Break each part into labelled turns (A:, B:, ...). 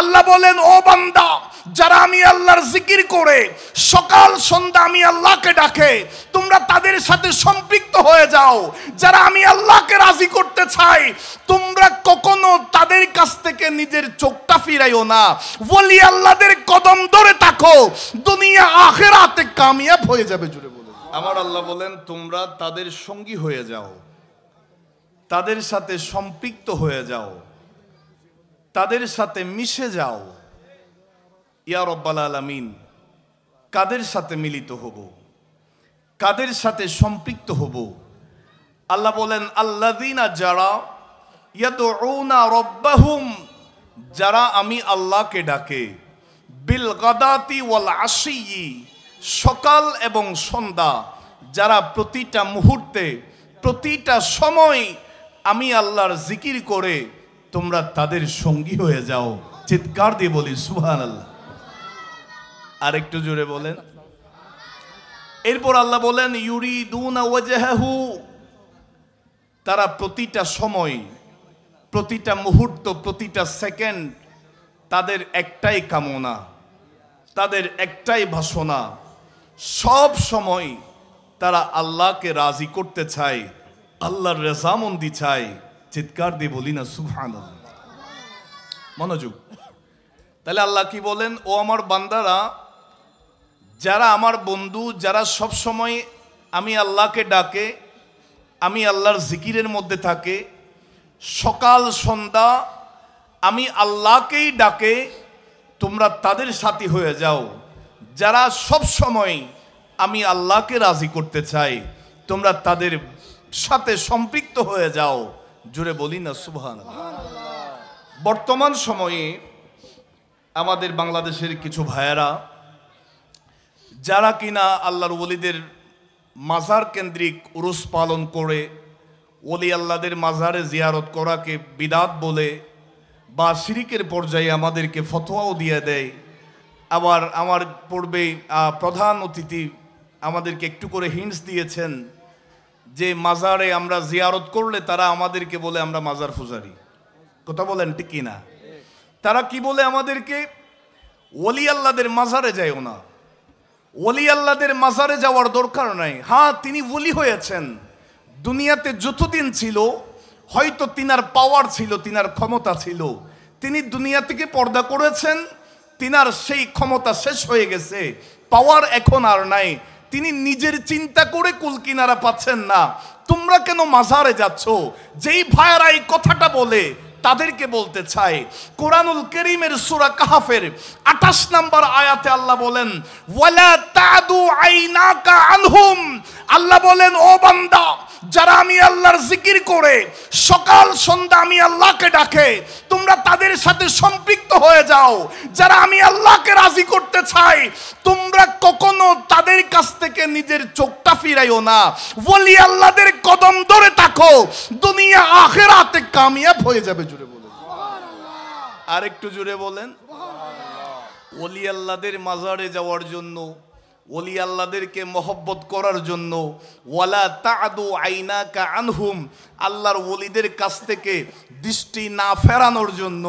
A: আল্লাহ বলেন, ও বান্দা, যারা আমি আল্লাহর জিকির করে সকাল সন্ধ্যা আমি আল্লাহকে ডাকে, তোমরা তাদের সাথে সম্পৃক্ত হয়ে যাও। যারা আমি আল্লাহকে রাজি করতে চাই, তোমরা কখনো তাদের কাছ থেকে নিজের চোখটা ফিরাইও না। ওলি আল্লাহদের কদম ধরে থাকো, দুনিয়া আখিরাতে কামিয়াব হয়ে যাবে। জুড়ে বলুন। আমার আল্লাহ বলেন, তোমরা তাদের সঙ্গী হয়ে যাও, তাদের সাথে সম্পৃক্ত হয়ে যাও, তাদের সাথে মিশে যাও। ইয়া রব্বাল আলামিন, কাদের সাথে মিলিত হব, কাদের সাথে সম্পৃক্ত হব? আল্লাহ বলেন, আল্লাযীনা, যারা ইয়াদউনা রাব্বাহুম, যারা আমি আল্লাহকে ডাকে, বিল গাদাতি ওয়াল আশিয়্যি, সকাল এবং সন্ধ্যা, যারা প্রতিটা মুহূর্তে প্রতিটা সময় আমি আল্লাহর জিকির করে, তোমরা তাদের সঙ্গী হয়ে যাও। চিৎকার দিয়ে বলি সুবহানাল্লাহ। আর একটু জোরে বলেন। এরপর আল্লাহ বলেন, ইউরিদুনা ওয়াজহাহু, তারা প্রতিটা সময় প্রতিটা মুহূর্ত প্রতিটা সেকেন্ড তাদের একটাই কামনা, তাদের একটাই বাসনা, সব সময় তারা আল্লাহকে রাজি করতে চায়, আল্লাহর রেজামন্দি চায়। চিৎকার দিয়ে বলি না সুবহানাল্লাহ। মনোযোগ। তাহলে আল্লাহ কি বলেন, ও আমার বান্দারা, যারা আমার বন্ধু, যারা সব সময় আমি আল্লাহকে ডাকে, আমি আল্লাহর জিকিরের মধ্যে থাকে, সকাল সন্ধ্যা আমি আল্লাহকেই ডাকে, তোমরা তাদের সাথী হয়ে যাও। যারা সব সময় আমি আল্লাহকে রাজি করতে চাই, তোমরা তাদের সাথে সম্পৃক্ত হয়ে যাও। জোরে বলি না সুবহানাল্লাহ। বর্তমান সময়ে আমাদের বাংলাদেশের কিছু ভাইয়েরা, যারা কিনা আল্লাহর ওলিদের মাজার কেন্দ্রিক উরুস পালন করে, ওলি আল্লাহদের মাজারে জিয়ারত করাকে বিদাত বলে বা শিরিকের পর্যায়ে আমাদেরকে ফতোয়াও দিয়ে দেয়। আবার আমার পূর্বে প্রধান অতিথি আমাদেরকে একটু করে হিন্টস দিয়েছেন যে মাজারে আমরা জিয়ারত করলে তারা আমাদেরকে বলে আমরা মাজার পূজারি। কথা বলেন ঠিক কিনা? তারা কি বলে আমাদেরকে, ওলি আল্লাহদের মাজারে যাইও না, ওলি আল্লাহদের মাজারে যাওয়ার দরকার নাই। হ্যাঁ, তিনি ওলি হয়েছেন, দুনিয়াতে যতদিন ছিল হয়তো তিনার পাওয়ার ছিল, তিনার ক্ষমতা ছিল, তিনি দুনিয়া থেকে পর্দা করেছেন, তিনার সেই ক্ষমতা শেষ হয়ে গেছে, পাওয়ার এখন আর নাই, তিনি নিজের চিন্তা করে কুল কিনারা পাচ্ছেন না। তোমরা কেন মাজারে যাচ্ছ? যেই ভাইয়েরা এই কথাটা বলে তাদেরকে বলতে চাই, কোরআনুল কারীমের সূরা কাহফের 28 নম্বর আয়াতে আল্লাহ বলেন, ওয়ালা তাদু আইনাকা আনহুম, আল্লাহ বলেন, ও বান্দা, যারা আমি আল্লাহর জিকির করে সকাল সন্ধ্যা আমি আল্লাহকে ডাকে, তোমরা তাদের সাথে সম্পৃক্ত হয়ে যাও। যারা আমি আল্লাহকে রাজি করতে চাই, তোমরা কখনো তাদের কাছ থেকে নিজের চোখটা ফিরাইও না। ওলি আল্লাহদের কদম ধরে থাকো, দুনিয়া আখিরাতে কামিয়াব হয়ে যাবে। জুড়ে বলেন সুবহানাল্লাহ। আর একটু জুড়ে বলেন সুবহানাল্লাহ। ওলি আল্লাহদের মাজারে যাওয়ার জন্য, ওলি আল্লাহদেরকে মহব্বত করার জন্য, ওয়ালা তাদু আইনাকা আনহুম, আল্লাহর ওলিদের কাছ থেকে দৃষ্টি না ফেরানোর জন্য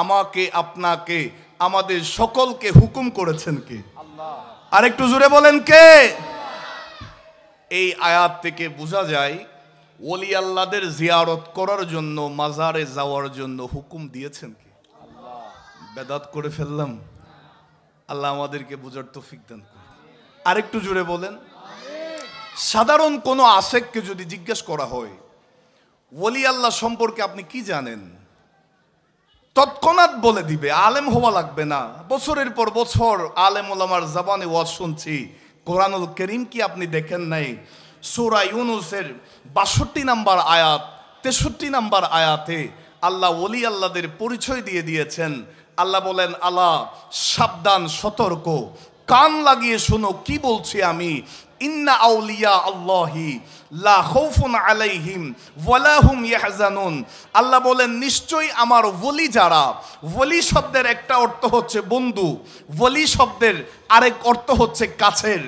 A: আমাকে, আপনাকে, আমাদের সকলকে হুকুম করেছেন কে? আল্লাহ। আর একটু জোরে বলেন কে? এই আয়াত থেকে বোঝা যায় ওলি আল্লাহদের জিয়ারত করার জন্য, মাজারে যাওয়ার জন্য হুকুম দিয়েছেন কে? আল্লাহ। বেদাত করে ফেললাম, আল্লাহ আমাদেরকে বুঝার তৌফিক দান করুন। আরেকটু জোরে বলেন। সাধারণ কোনো আশেককে যদি জিজ্ঞেস করা হয় ওলি আল্লাহ সম্পর্কে আপনি কি জানেন, তৎক্ষণাৎ বলে দিবে, আলেম হওয়া লাগবে না। বছরের পর বছর আলেম ওলামার জবানে ওয়াজ শুনছি। কোরআনুল কারীম কি আপনি দেখেন নাই? সূরা ইউনূসের 62 নম্বর আয়াত, 63 নম্বর আয়াতে আল্লাহ ওলি আল্লাহদের পরিচয় দিয়ে দিয়েছেন। আল্লাহ বলেন, আল্লাহ সাবধান, সতর্ক, কান লাগিয়ে শোনো কি বলছি আমি। ইন্না আউলিয়া আল্লাহি লা খাউফুন আলাইহিম ওয়ালা হুম ইয়াহজানুন। আল্লাহ বলেন, নিশ্চয়ই আমার ওলি যারা, ওলি শব্দের একটা অর্থ হচ্ছে বন্ধু, ওলি শব্দের আরেক অর্থ হচ্ছে কাছের,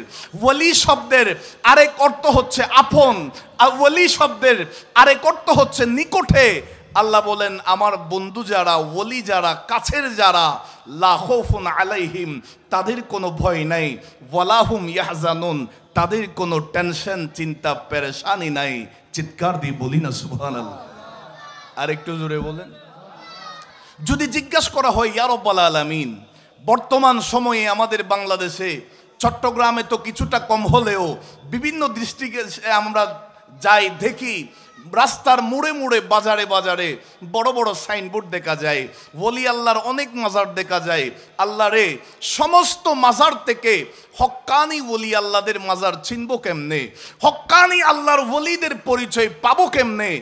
A: ওলি শব্দের আরেক অর্থ হচ্ছে আপন, আর ওলি শব্দের আরেক অর্থ হচ্ছে নিকটে। আল্লাহ বলেন আমার বন্ধু যারা, ওলি যারা, কাছের যারা, লা খাউফুন আলাইহিম, তাদের কোনো ভয় নাই, ওয়ালা হুম ইয়াহজানুন, তাদের কোনো টেনশন, চিন্তা, পেরেশানি নাই। চিৎকার দিয়ে বলি না সুবহানাল্লাহ? আর একটু জোরে বলেন। যদি জিজ্ঞাসা করা হয় ইয়া রাব্বাল আলামিন, বর্তমান সময়ে আমাদের বাংলাদেশে, চট্টগ্রামে তো কিছুটা কম হলেও বিভিন্ন ডিস্ট্রিক্টে আমরা যাই, দেখি রাস্তার মোড়ে মোড়ে, বাজারে বাজারে বড় বড় সাইনবোর্ড দেখা যায়, ওলি আল্লাহর অনেক মাজার দেখা যায়। আল্লাহ রে, সমস্ত মাজার থেকে হক্কানি ওলি আল্লাহদের মাজার চিনব কেমনে? হক্কানি আল্লাহর ওলিদের পরিচয় পাবো কেমনে?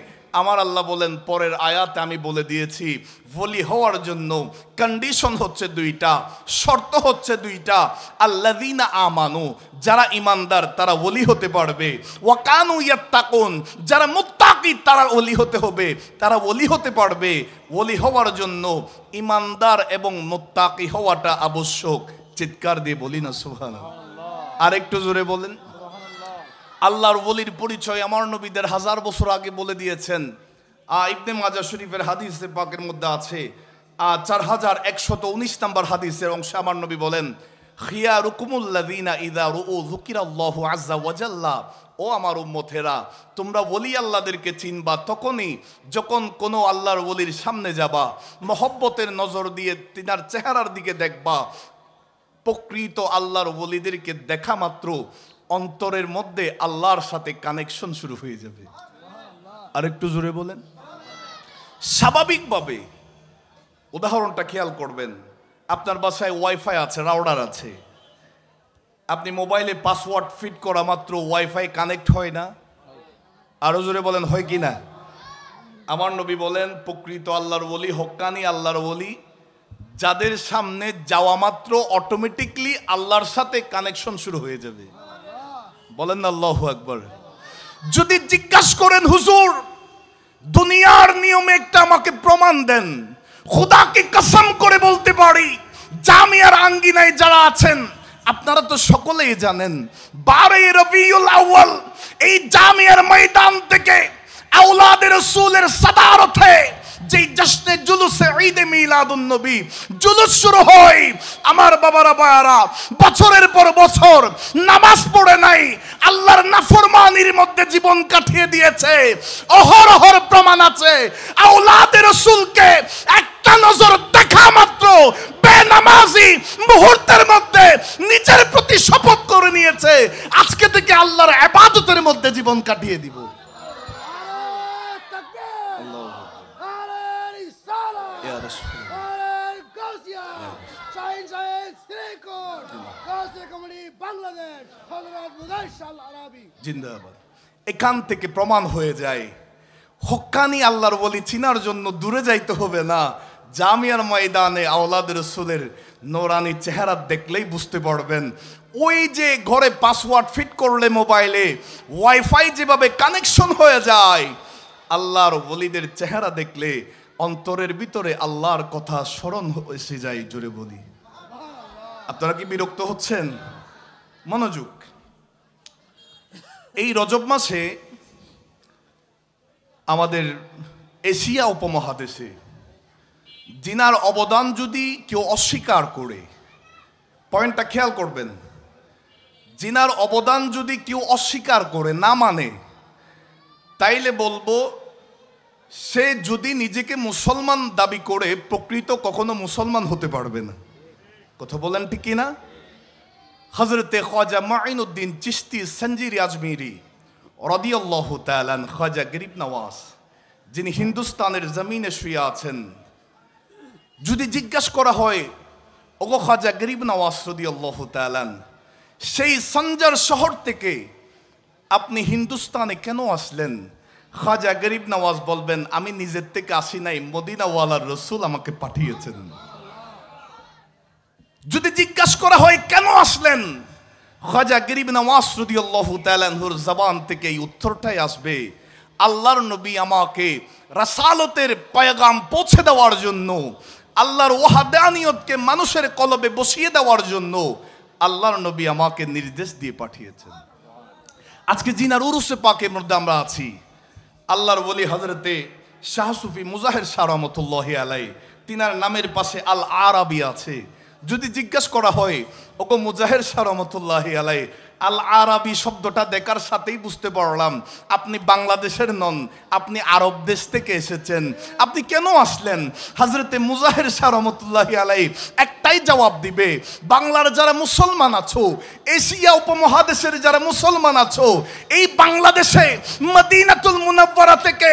A: আমার আল্লাহ বলেন পরের আয়াতে আমি বলে দিয়েছি, ওলি হওয়ার জন্য কন্ডিশন হচ্ছে দুইটা, শর্ত হচ্ছে দুইটা। আল্লাযীনা আমানু, যারা ইমানদার তারা ওলি হতে পারবে। ওয়া কানু ইয়াত্তাকুন, যারা মুত্তাকি তারা ওলি হতে হবে, তারা ওলি হতে পারবে। ওলি হওয়ার জন্য ইমানদার এবং মুত্তাকি হওয়াটা আবশ্যক। চিৎকার দিয়ে বলি না সুবহানাল্লাহ? আর একটু জোরে বলেন। আল্লাহর ওলির পরিচয় আমার নবীদের 1000 বছর আগে বলে দিয়েছেন। ইবনে মাজাহ শরীফের হাদিসে পাকের মধ্যে আছে 4119 নম্বর হাদিসের অংশে আমার নবী বলেন, খিয়ারুকুমুল্লাযীনা ইযা রুউ যুকিরাল্লাহু আযজা ওয়া জাল্লা, ও আমার উম্মতেরা, তোমরা ওলি আল্লাহদেরকে চিনবা তখনই যখন কোনো আল্লাহর ওলির সামনে যাবা, মহব্বতের নজর দিয়ে তিনার চেহারার দিকে দেখবা। প্রকৃত আল্লাহর ওলিদেরকে দেখা মাত্র অন্তরের মধ্যে আল্লাহর সাথে কানেকশন শুরু হয়ে যাবে। আর একটু জোরে বলেন। স্বাভাবিকভাবে উদাহরণটা খেয়াল করবেন, আপনার বাসায় ওয়াইফাই আছে, রাউটার আছে, আপনি মোবাইলে পাসওয়ার্ড ফিট করা মাত্র ওয়াইফাই কানেক্ট হয় না? আরো জোরে বলেন, হয় কি না? আমার নবী বলেন প্রকৃত আল্লাহর ওলি, হক্কানি আল্লাহর ওলি, যাদের সামনে যাওয়া মাত্র অটোমেটিকলি আল্লাহর সাথে কানেকশন শুরু হয়ে যাবে। বলেন না আল্লাহু আকবার। যদি জিজ্ঞাসা করেন হুজুর দুনিয়ার নিয়মে একটা আমাকে প্রমাণ দেন, খোদাকে কসম করে বলতে পারি জামিয়ার আঙ্গিনায় যারা আছেন আপনারা তো সকলেই জানেন 12 রবিউল আউয়াল এই জামিয়ার ময়দান থেকে আওলাদে রাসূলের সাদারতে যেই জশ্নে জুলুসে ঈদে মিলাদুন নবী জুলুস শুরু হয়, আমার বাবারা বায়ারা বছরের পর বছর নামাজ পড়ে নাই, আল্লাহর নাফরমানির মধ্যে জীবন কাটিয়ে দিয়েছে, অহরহর প্রমাণ আছে। আওলাদে রাসূলকে একটা নজর দেখা মাত্র বেনামাজি মুহূর্তের মধ্যে নিজের প্রতি শপথ করে নিয়েছে আজকে থেকে আল্লাহর ইবাদতের মধ্যে জীবন কাটিয়ে দিব। এখান থেকে প্রমাণ হয়ে যায় হক্কানি আল্লাহর ওলি চিনার জন্য দূরে যাইতে হবে না, জামিয়ার ময়দানে আওলাদ রাসূলের নূরানি চেহারা দেখলেই বুঝতে পারবেন। ওই যে ঘরে পাসওয়ার্ড ফিট করলে মোবাইলে ওয়াইফাই যেভাবে কানেকশন হয়ে যায়, আল্লাহর ওলিদের চেহারা দেখলে অন্তরের ভিতরে আল্লাহর কথা স্মরণ এসে যায়। জোরে বলি, আপনারা কি বিরক্ত হচ্ছেন? মনোযোগ। এই রজব মাসে আমাদের এশিয়া উপমহাদেশে জিনার অবদান যদি কেউ অস্বীকার করে, পয়েন্টটা খেয়াল করবেন, জিনার অবদান যদি কেউ অস্বীকার করে না মানে, তাইলে বলবো সে যদি নিজেকে মুসলমান দাবি করে প্রকৃত কখনো মুসলমান হতে পারবে না। কথা বলেন ঠিক কিনা? হযরতে খাজা মাঈনুদ্দিন চিশতি সঞ্জিরি আজমিরি রাদিয়াল্লাহু তাআলা আন, খাজা গরিব নওয়াজ, যিনি হিন্দুস্তানের জমিনে শুয়ে আছেন, যদি জিজ্ঞাসা করা হয় ওগো খাজা গরিব নওয়াজ রাদিয়াল্লাহু তাআলা আন, সেই সঞ্জার শহর থেকে আপনি হিন্দুস্তানে কেন আসলেন? খাজা গরিব নওয়াজ বলবেন আমি নিজের থেকে আসি নাই, মদিনাওয়ালার রাসূল আমাকে পাঠিয়েছেন। যদি জিজ্ঞাসা করা হয় কেন আসলেন, খাজা গরিব নওয়াজ রাদিয়াল্লাহু তাআলা আনহুর জবান থেকে এই উত্তরটাই আসবে আল্লাহর নবী আমাকে রাসালতের পয়গাম পৌঁছে দেওয়ার জন্য, আল্লাহর ওয়াহদানিয়তকে মানুষের কলবে বসিয়ে দেওয়ার জন্য আল্লাহর নবী আমাকে নির্দেশ দিয়ে পাঠিয়েছেন। আজকে জিনার উরুসে পাকের মধ্যে আমরা আছি, আল্লাহর ওলি হযরতে শাহ সুফি মুজাহির শাহ রহমতুল্লাহি আলাই, তিনার নামের পাশে আল আরাবি আছে। যদি জিজ্ঞাসা করা হয় ওগো মুজাহির শাহ রহমতুল্লাহি আলাই, আল আরাবি শব্দটা দেখার সাথেই বুঝতে পারলাম আপনি বাংলাদেশের নন, আপনি আরব দেশ থেকে এসেছেন, আপনি কেন আসলেন? হযরতে মুজাহির শাহ রহমতুল্লাহি আলাই একটাই জবাব দিবে, বাংলার যারা মুসলমান আছো, এশিয়া উপমহাদেশের যারা মুসলমান আছো, এই বাংলাদেশে মদিনাতুল মুনাওয়ারা থেকে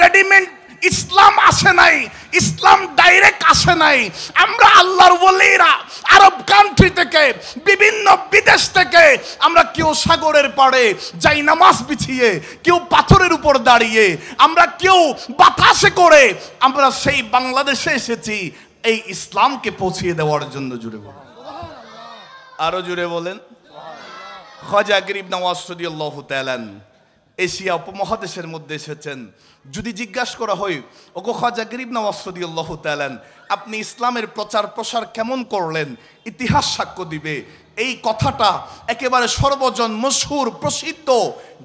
A: রেডিমেড ইসলাম আসে নাই, ইসলাম ডাইরেক্ট আসে নাই। আমরা আল্লাহর ওলিরা আরব কান্ট্রি থেকে, বিভিন্ন বিদেশ থেকে, আমরা কেউ সাগরের পাড়ে যাই নামাজ বিছিয়ে, কেউ পাথরের উপর দাঁড়িয়ে, আমরা কেউ বাতাসে করে, আমরা সেই বাংলাদেশে এসেছি এই ইসলামকে পৌঁছিয়ে দেওয়ার জন্য। জুড়ে বলেন, আরো জুড়ে বলেন। খাজা গরিব নওয়াজ রাদিয়াল্লাহু তাআলা এশিয়া উপমহাদেশের মধ্যে এসেছেন। যদি জিজ্ঞাসা করা হয় ওগো খাজা গরিব নওয়াজ রাদিয়াল্লাহু তাআলা, আপনি ইসলামের প্রচার প্রসার কেমন করলেন? ইতিহাস সাক্ষ্য দিবে এই কথাটা একেবারে সর্বজন মশহুর প্রসিদ্ধ।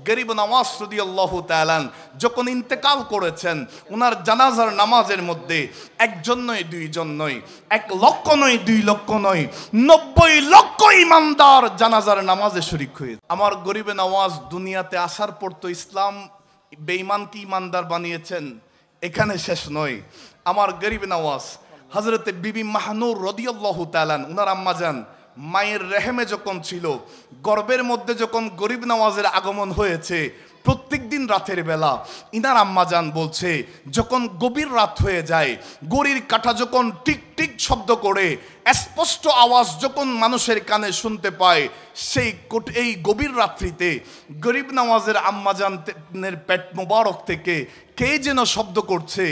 A: গরিব নওয়াজ রাদিয়াল্লাহু তাআলা যখন ইন্তেকাল করেছেন, ওনার জানাজার নামাজের মধ্যে একজন নয়, দুইজন নয়, 1 লক্ষ নয়, 2 লক্ষ নয়, 90 লক্ষ ইমানদার জানাজার নামাজে শরীক হয়েছে। আমার গরিবে নওয়াজ দুনিয়াতে আসার পর তো ইসলাম বেঈমানকে ইমানদার বানিয়েছেন, এখানে শেষ নয়। আমার গরিবে নওয়াজ হযরতে বিবি মাহনুর রাদিয়াল্লাহু তাআলা, ওনার আম্মাজান মায়ের রেহেমে যখন ছিল, গর্ভের মধ্যে যখন গরিব নওয়াজের আগমন হয়েছে, প্রত্যেক দিন রাতের বেলা ইনার আম্মাজান বলছে, যখন গভীর রাত হয়ে যায়, গড়ির কাঁটা যখন টিক টিক শব্দ করে স্পষ্ট আওয়াজ যখন মানুষের কানে শুনতে পায়, এই গভীর রাত্রিতে গরিব নওয়াজের আম্মাজানের পেট মোবারক থেকে কে যেন শব্দ করছে,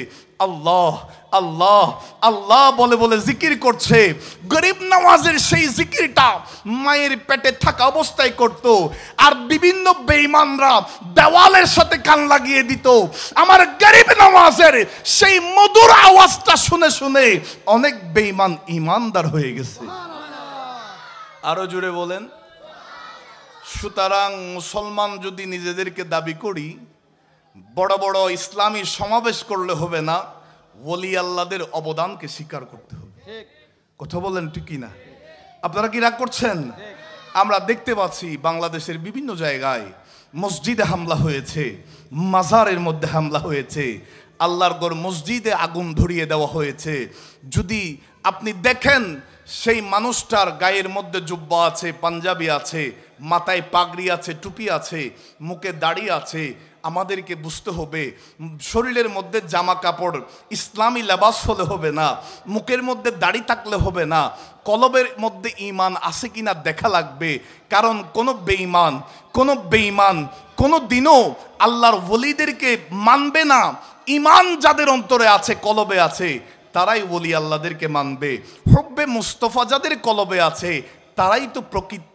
A: আল্লাহ আল্লাহ আল্লাহ বলে বলে জিকির করছে। গরিব নওয়াজের সেই জিকিরটা মায়ের পেটে থাকা অবস্থায় করত, আর বিভিন্ন বেঈমানরা দেওয়ালের সাথে কান লাগিয়ে দিত। আমার গরিব নওয়াজের সেই মধুর আওয়াজটা শুনে শুনে অনেক বেঈমান ইমানদার হয়ে গেছে। আরো জোরে বলেন। সুতরাং মুসলমান যদি নিজেদেরকে দাবি করি, বড় বড় ইসলামী সমাবেশ করলে হবে না, ওলি আল্লাহদের অবদানকে স্বীকার করতে হবে। কথা বলেন ঠিক কিনা? আপনারা কি রাগ করছেন? আমরা দেখতে পাচ্ছি বাংলাদেশের বিভিন্ন জায়গায় মসজিদে হামলা হয়েছে, মাজারের মধ্যে হামলা হয়েছে, আল্লাহর ঘর মসজিদে আগুন ধরিয়ে দেওয়া হয়েছে। যদি আপনি দেখেন সেই মানুষটার গায়ের মধ্যে জুব্বা আছে, পাঞ্জাবি আছে, মাথায় পাগড়ি আছে, টুপি আছে, মুখে দাড়ি আছে, আমাদেরকে বুঝতে হবে শরীরের মধ্যে জামা কাপড় ইসলামী লেবাস হলে হবে না, মুখের মধ্যে দাড়ি থাকলে হবে না, কলবের মধ্যে ঈমান আছে কিনা দেখা লাগবে। কারণ কোনো বেঈমান কোনো দিনও আল্লাহর ওলিদেরকে মানবে না। ঈমান যাদের অন্তরে আছে, কলবে আছে, তারাই ওলি আল্লাহদেরকে মানবে। হুব্বে মুস্তফা যাদের কলবে আছে, তারাই তো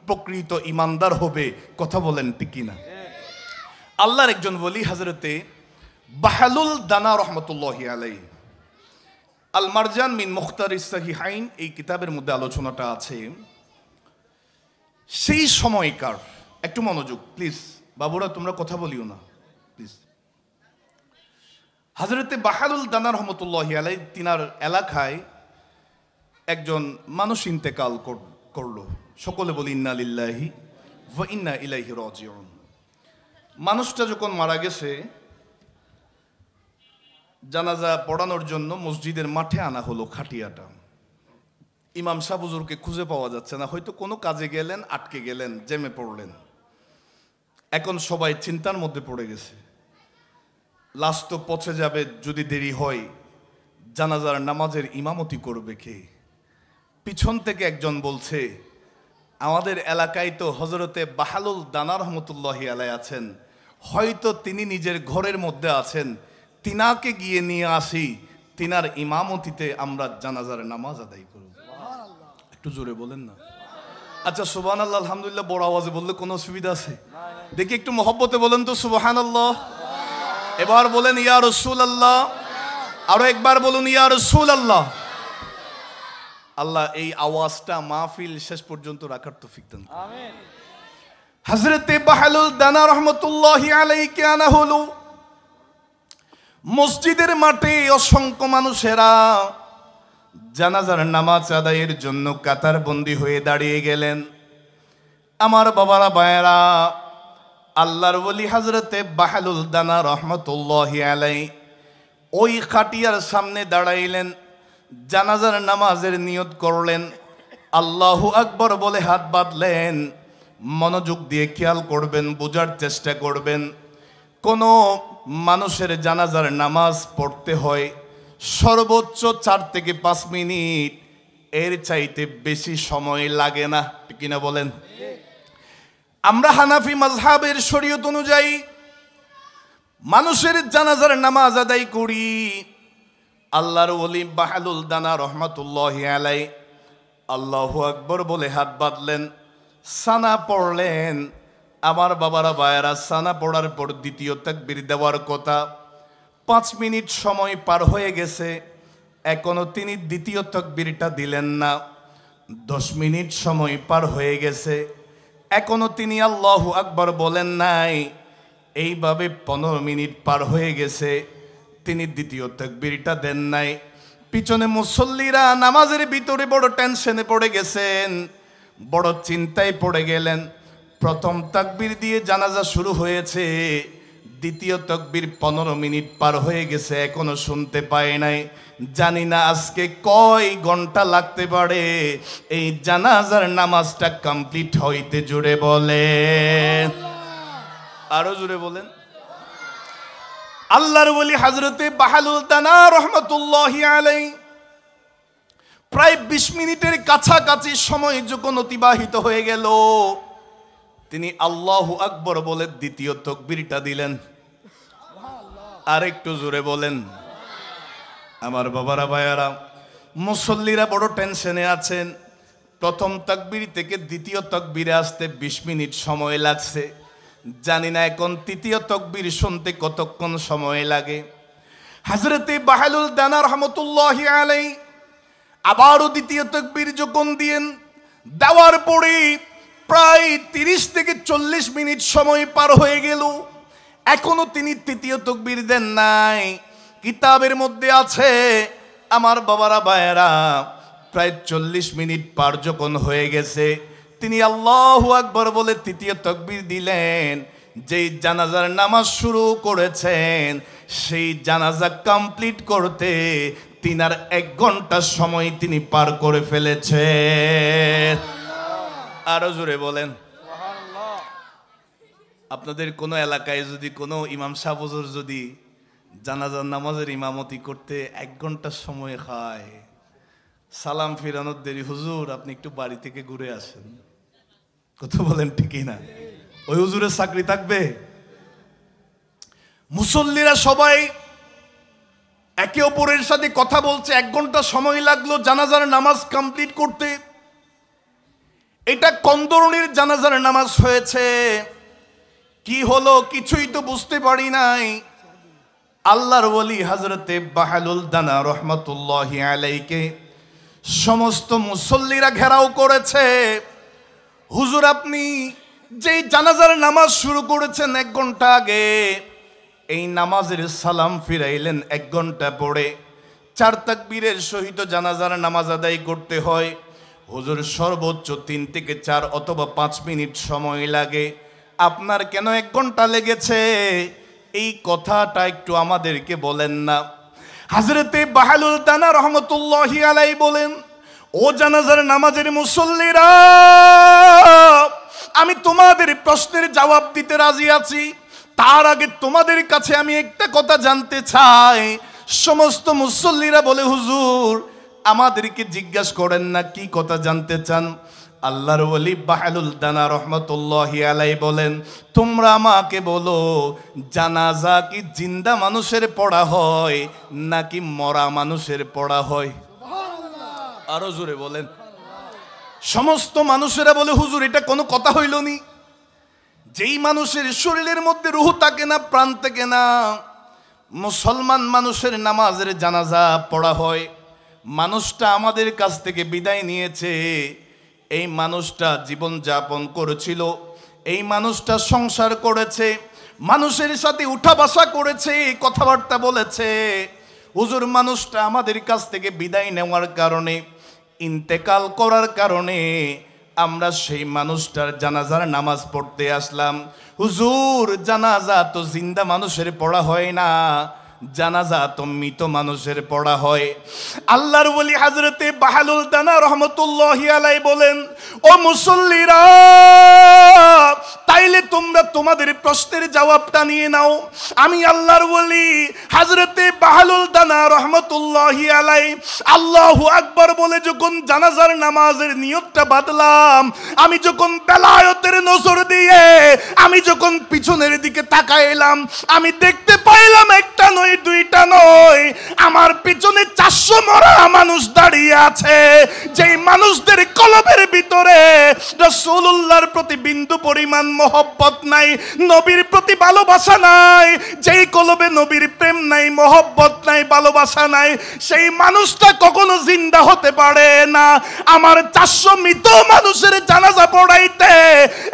A: প্রকৃত ঈমানদার হবে। কথা বলেন ঠিক কিনা? আল্লাহর একজন ওলি হযরতে বাহলুল দানা রহমতুল্লাহি আলাইহি, আল মারজান মিন মুখতারিস সহিহাইন এই কিতাবের মধ্যে আলোচনাটা আছে। সেই সময়কার, একটু মনোযোগ প্লিজ বাবুরা, তোমরা কথা বলিও না প্লিজ। হযরতে বাহলুল দানা রহমতুল্লাহি আলাইহি তিনার এলাকায় একজন মানুষ ইন্তেকাল করলো। সকলে বলি ইন্না লিল্লাহি ওয়া ইন্না ইলাইহি রাজিউন। মানুষটা যখন মারা গেছে, জানাজা পড়ানোর জন্য মসজিদের মাঠে আনা হলো খাটিয়াটা। ইমাম সাহেব হুজুরকে খুঁজে পাওয়া যাচ্ছে না, হয়তো কোনো কাজে গেলেন, আটকে গেলেন, জেমে পড়লেন। এখন সবাই চিন্তার মধ্যে পড়ে গেছে, লাশ তো পচে যাবে যদি দেরি হয়, জানাজার নামাজের ইমামতি করবে কে? পিছন থেকে একজন বলছে, আমাদের এলাকায় তো হযরতে বাহলুল দানা রহমতুল্লাহি আলাইহি আছেন, হয়তো তিনি নিজের ঘরের মধ্যে আছেন, তিনাকে গিয়ে নিয়ে আসি, তিনার ইমামতিতে আমরা জানাজার নামাজ আদায় করব। একটু জোরে বলেন না। আচ্ছা সুবহানাল্লাহ আলহামদুলিল্লাহ বড় আওয়াজে বললে কোনো অসুবিধা আছে? দেখি একটু মহব্বতে বলেন তো সুবহানাল্লাহ। এবার বলেন ইয়া রাসূলুল্লাহ। আরো একবার বলুন ইয়া রাসূলুল্লাহ। আল্লাহ এই আওয়াজটা মাহফিল শেষ পর্যন্ত রাখার তৌফিক দান করুন। আমিন। হযরতে বাহলুল দানা রহমতুল্লাহি আলাইহি কে আনা হলো। মসজিদের মাঠে অসংখ্য মানুষেরা জানাজার নামাজ আদায়ের জন্য কাতারবন্দি হয়ে দাঁড়িয়ে গেলেন। আমার বাবারা ভাইয়েরা, আল্লাহর ওলি হযরতে বাহলুল দানা রহমতুল্লাহি আলাইহি ওই খাটিয়ার সামনে দাঁড়াইলেন, জানাজার নামাজের নিয়ত করলেন, আল্লাহু আকবার বলে হাত বাঁধলেন। মনোযোগ দিয়ে খেয়াল করবেন, বোঝার চেষ্টা করবেন। কোনো মানুষের জানাজার নামাজ পড়তে হয় সর্বোচ্চ 4 থেকে 5 মিনিট, এর চাইতে বেশি সময় লাগে না, ঠিক কিনা বলেন? আমরা হানাফি মাযহাবের শরীয়ত অনুযায়ী মানুষের জানাজার নামাজ আদায় করি। আল্লাহর ওলি বাহলুল দানা রহমতুল্লাহি আলাইহি আল্লাহু আকবার বলে হাত বাঁধলেন, সানা পড়লেন। আমার বাবারা ভাইয়েরা, সানা পড়ার পর দ্বিতীয় তাকবীর দেওয়ার কথা। 5 মিনিট সময় পার হয়ে গেছে, এখনো তিনি দ্বিতীয় তাকবীরটা দিলেন না। 10 মিনিট সময় পার হয়ে গেছে, এখনো তিনি আল্লাহু আকবার বলেন নাই। এইভাবে 15 মিনিট পার হয়ে গেছে, তিনি দ্বিতীয় তাকবীরটা দেন নাই। পিছনে মুসল্লিরা নামাজের ভিতরে বড় টেনশনে পড়ে গেছেন, বড় চিন্তায় পড়ে গেলেন। প্রথম তাকবীর দিয়ে জানাজা শুরু হয়েছে, দ্বিতীয় তাকবীর 15 মিনিট পার হয়ে গেছে, এখনো শুনতে পায় নাই। জানি না আজকে কয় ঘন্টা লাগতে পারে এই জানাজার নামাজটা কমপ্লিট হইতে। জুড়ে বলেন, আরো জুড়ে বলেন। আল্লাহর ওলি হযরতে বাহলুল দানা রহমতুল্লাহি আলাইহি প্রায় 20 মিনিটের কাছাকাছি সময় যখন অতিবাহিত হয়ে গেল, তিনি আল্লাহু আকবার বলে দ্বিতীয় তাকবীরটা দিলেন। আর একটু জোরে বলেন। আমার বাবারা ভাইয়ারা, মুসল্লিরা বড় টেনশনে আছেন। প্রথম তাকবীর থেকে দ্বিতীয় তাকবীরে আসতে 20 মিনিট সময় লাগছে। জানি না এখন তৃতীয় তাকবীর শুনতে কতক্ষণ সময় লাগে। হযরতে বাহলুল দানা রহমতুল্লাহি আলাইহি আবারও দ্বিতীয় তাকবীর যখন দেওয়ার পরে প্রায় 30 থেকে 40 মিনিট সময় পার হয়ে গেল, এখনো তিনি তৃতীয় তাকবীর দেন নাই। কিতাবের মধ্যে আছে, আমার বাবারা ভাইয়েরা, প্রায় 40 মিনিট পার যখন হয়ে গেছে, তিনি আল্লাহু আকবার বলে তৃতীয় তাকবীর দিলেন। যেই জানাজার নামাজ শুরু করেছেন, সেই জানাজা কমপ্লিট করতে তিনার 1 ঘন্টা সময় তিনি পার করে ফেলেছেন। আরো জোরে বলেন। আপনাদের কোনো এলাকায় যদি কোনো ইমাম সাহেব হুজুর যদি জানাজার নামাজের ইমামতি করতে 1 ঘন্টা সময় খায়, সালাম ফিরানোর দেরি, হুজুর আপনি একটু বাড়ি থেকে ঘুরে আসেন, কথা বলেন ঠিকই না? ওই হুজুরের চাকরি থাকবে? মুসল্লিরা সবাই একে অপরের সাথে কথা বলছে। 1 ঘন্টা সময় লাগলো জানাজার নামাজ কমপ্লিট করতে। এটা কোন ধরনের জানাজার নামাজ হয়েছে, কি হলো কিছুই তো বুঝতে পারি নাই। আল্লাহর ওলি হযরতে বাহলুল দানা রহমতুল্লাহি আলাইহিকে সমস্ত মুসল্লিরা ঘেরাও করেছে। হুজুর আপনি যেই জানাজার নামাজ শুরু করেছেন 1 ঘন্টা আগে, এই নামাজের সালাম ফিরাইলেন 1 ঘন্টা পরে। 4 তাকবীরের সহিত জানাজার নামাজ আদায় করতে হয়। হুজুর সর্বোচ্চ 3 থেকে 4 অথবা 5 মিনিট সময় লাগে, আপনার কেন 1 ঘন্টা লেগেছে? এই কথাটা একটু আমাদেরকে বলেন না। হযরতে বাহলুল দানা রহমতুল্লাহি আলাইহি বলেন, ও জানাজার নামাজের মুসল্লিরা, আমি তোমাদের প্রশ্নের জবাব দিতে রাজি আছি। তার আগে তোমাদের কাছে আমি একটা কথা জানতে চাই। সমস্ত মুসল্লিরা বলে, হুজুর আমাদেরকে জিজ্ঞাসা করেন না, কি কথা জানতে চান? আল্লাহর ওলি বাহলুল দানা রহমতুল্লাহি আলাইহি বলেন, তোমরা আমাকে বলো, জানাজা কি জিন্দা মানুষের পড়া হয় নাকি মরা মানুষের পড়া হয়? আরো জোরে বলেন। সমস্ত মানুষেরা বলে, হুজুর এটা কোনো কথা হইল নি? যেই মানুষের শরীরের মধ্যে রূহ থাকে না, প্রাণ থাকে না, মুসলমান মানুষের নামাজের জানাজা পড়া হয়। মানুষটা আমাদের কাছ থেকে বিদায় নিয়েছে, এই মানুষটা জীবন যাপন করেছিল, এই মানুষটা সংসার করেছে, মানুষের সাথে উঠা বসা করেছে, কথাবার্তা বলেছে। হুজুর মানুষটা আমাদের কাছ থেকে বিদায় নেওয়ার কারণে, ইন্তেকাল করার কারণে আমরা সেই মানুষটার জানাজার নামাজ পড়তে আসলাম। হুজুর জানাজা তো জিন্দা মানুষের পড়া হয় না, জানাজা তো মৃত মানুষের পড়া হয়। আল্লাহর ওলি হযরতে বাহালুল দানা রহমতুল্লাহি আলাইহি বলেন, ও মুসল্লিরা, তাইলে তোমরা তোমাদের প্রশ্নের জবাবটা নিয়ে নাও। আমি আল্লাহর ওলি হযরতে বাহালুল দানা রহমতুল্লাহি আলাইহি আল্লাহু আকবার বলে যখন জানাজার নামাজের নিয়তটা বাঁধলাম, আমি যখন বেলায়েতের নজর দিয়ে আমি যখন পিছনের দিকে তাকাইলাম, আমি দেখতে পাইলাম একটা নয়, দুইটা নয়, আমার পিছনে 400 মরা মানুষ দাঁড়িয়ে আছে। যেই মানুষদের কলবের ভিতরে রাসূলুল্লাহর প্রতি বিন্দু পরিমাণ মহব্বত নাই, নবীর প্রতি ভালোবাসা নাই, যেই কলবে নবীর প্রেম নাই, মহব্বত নাই, ভালোবাসা নাই, সেই মানুষটা কখনো জিন্দা হতে পারে না। আমার 400 মৃত মানুষের জানাজা পড়াইতে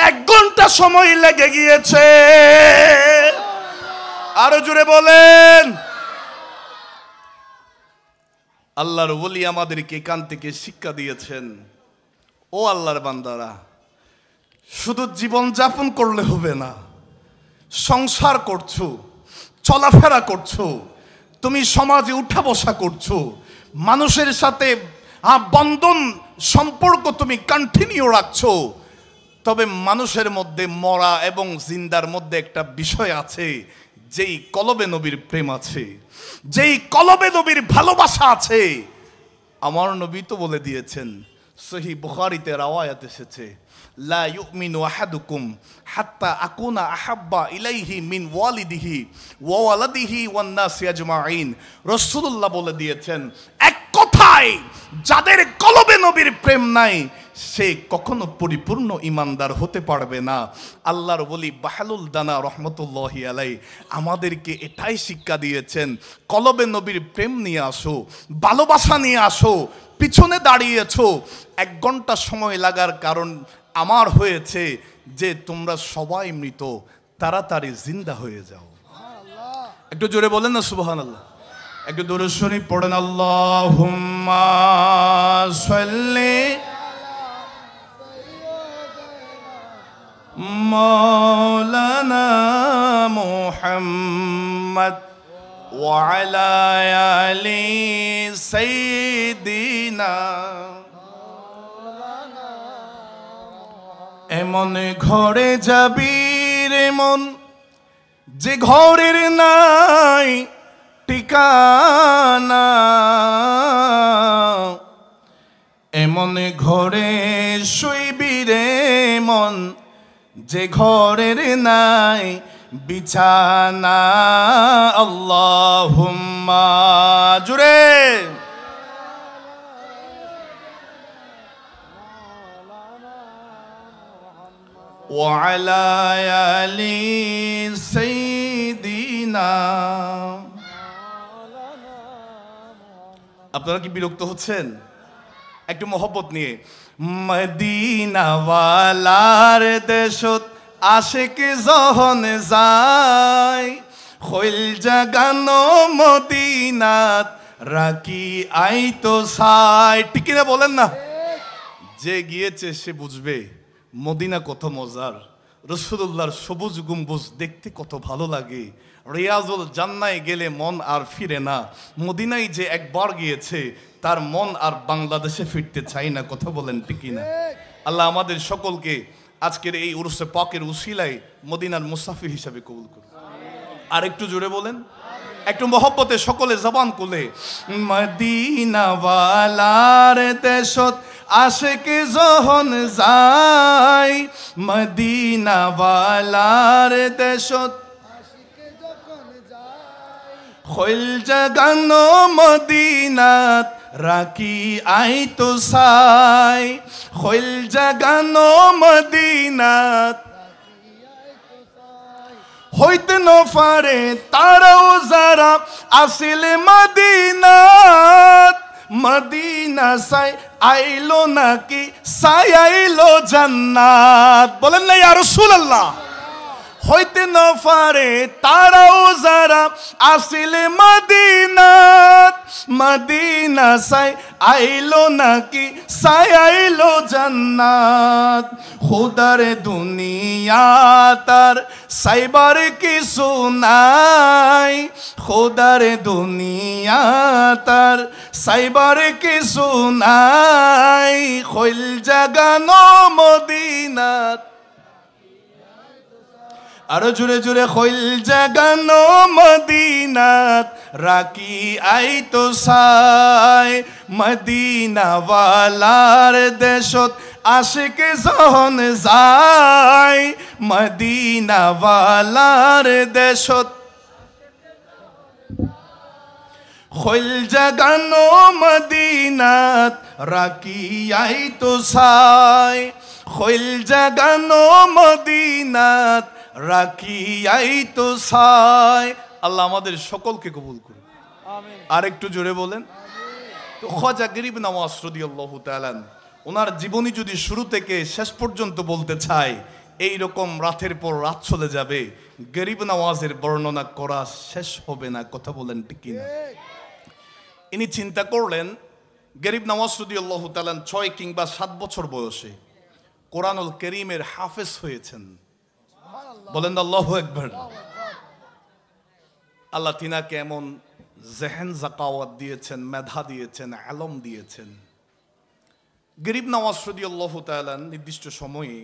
A: 1 ঘন্টা সময় লেগে গিয়েছে। আরো জোরে বলেন। আল্লাহর ওলি আমাদেরকে এখান থেকে শিক্ষা দিয়েছেন, ও আল্লাহর বান্দারা, শুধু জীবন যাপন করলে হবে না, সংসার করছো, চলাফেরা করছো, তুমি সমাজে উঠা বসা করছো, মানুষের সাথে বন্ধন সম্পর্ক তুমি কন্টিনিউ রাখছো, তবে মানুষের মধ্যে মরা এবং জিন্দার মধ্যে একটা বিষয় আছে, যেই কলবে নবীর প্রেম আছে, যেই কলবে নবীর ভালোবাসা আছে। আমার নবী তো বলে দিয়েছেন, সহিহ বুখারীতে রাওয়ায়াত এসেছে, লা ইউমিনু আহাদুকুম হাত্তা আকুনা আহাব্বা ইলাইহি মিন ওয়ালিদিহি ওয়া ওয়ালাদিহি ওয়ান নাসি আজমাইন। রাসূলুল্লাহ বলে দিয়েছেন, এক কথায় যাদের কলবে নবীর প্রেম নাই, সে কখনো পরিপূর্ণ ইমানদার হতে পারবে না। আল্লাহর ওলি বাহালুল দানা রহমতুল্লাহি আলাইহি আমাদেরকে এটাই শিক্ষা দিয়েছেন, কলবে নবীর প্রেম নিয়ে আসো, ভালোবাসা নিয়ে আসো। পিছনে দাঁড়িয়েছো, 1 ঘন্টা সময় লাগার কারণ আমার হয়েছে যে তোমরা সবাই মৃত, তাড়াতাড়ি জিন্দা হয়ে যাও। একটু জোরে বলেন না সুবহানাল্লাহ। একটু দরুদ শরীফ পড়েন, আল্লাহুম্মা সাল্লি মাওলানা মুহাম্মদ ওয়া আলা আলি সাইয়্যিদিনা। এমন ঘরে যাবি রে মন, যে ঘরের নাই ঠিকানা, এমন ঘরে শুইবি রে মন, যে ঘরের নাই বিছানা। আল্লাহুম্মা জুরে ওয়া আলা আলি সাইয়্যিদিনা। আপনারা কি বিরক্ত হচ্ছেন? একটু মহব্বত নিয়ে। মদিনাওয়ালার দেশত আশিক যখন যায়, খৈল জাগানো মদিনাত রাখি আইতো সাই। ঠিক কিনা বলেন না? যে গিয়েছে সে বুঝবে মদিনা কত মজার, রাসূলুল্লাহর সবুজ গম্বুজ দেখতে কত ভালো লাগে। রিয়াজুল জান্নায় গেলে মন আর ফিরে না, মদিনায় যে একবার গিয়েছে তার মন আর বাংলাদেশে ফিরতে চায় না। কথা বলেন ঠিক না? আল্লাহ আমাদের সকলকে আজকের এই উরুসে পাকের উসিলায় মদিনার মুসাফির হিসাবে কবুল করুন। আর একটু জোরে বলেন, একটু মহব্বতে সকলে জবান খুলে। মদিনাওয়ালার দেশত আশিক যখন যায়, মদিনাওয়ালার দেশত খৈল জাগানো মদিনাত রাখি আইতো সাই, খৈল জাগানো মদিনাত হইতে ন পারে তারাও যারা আসিল মদিনাত। মদিনা সাই আইলো নাকি সাই আইলো জান্নাত? বলেন না ইয়া রাসূলুল্লাহ। হইতে না পারে তারাও যারা আসিলে মদিনাত মদিনা সাই আইলো নাকি সাই আইলো জান্নাত খুদার দুনিয়া তার সাইবার কিছু নাই খুদার দুনিয়া তার সাইবার কিছু নাই খৈল জাগানো মদিনাত আরো জুড়ে জুড়ে খৈল জাগানো মদিনাত রাকি আই তো সাই মদিনাওয়ালার দেশত আশিকে যখন যায় মদিনাওয়ালার দেশত খৈল জাগানো মদিনাত রাকি আই তো সাই খৈল জাগানো মদিনাত রাখি আই তো সাই। আল্লাহ আমাদের সকলকে কবুল করুন, আমিন। আর একটু জোরে বলেন। তো খাজা গরিব নওয়াজ রাদিয়াল্লাহু তাআলা ওনার জীবনী যদি শুরু থেকে শেষ পর্যন্ত বলতে চাই, এই রকম রাতের পর রাত চলে যাবে, গরিব নওয়াজের বর্ণনা করা শেষ হবে না। কথা বলেন ঠিক কিনা? ইনি চিন্তা করলেন, গরিব নওয়াজ রাদিয়াল্লাহু তাআলা 6 কিংবা 7 বছর বয়সে কোরআনুল কারীমের হাফেজ হয়েছেন। বলেন আল্লাহু আকবার। আল্লাহ তিনাকে এমন জেহেন জাকাওয়াত দিয়েছেন, মেধা দিয়েছেন, আলম দিয়েছেন। গরিব নওয়াজ রাদিয়াল্লাহু তাআলা নির্দিষ্ট সময়ে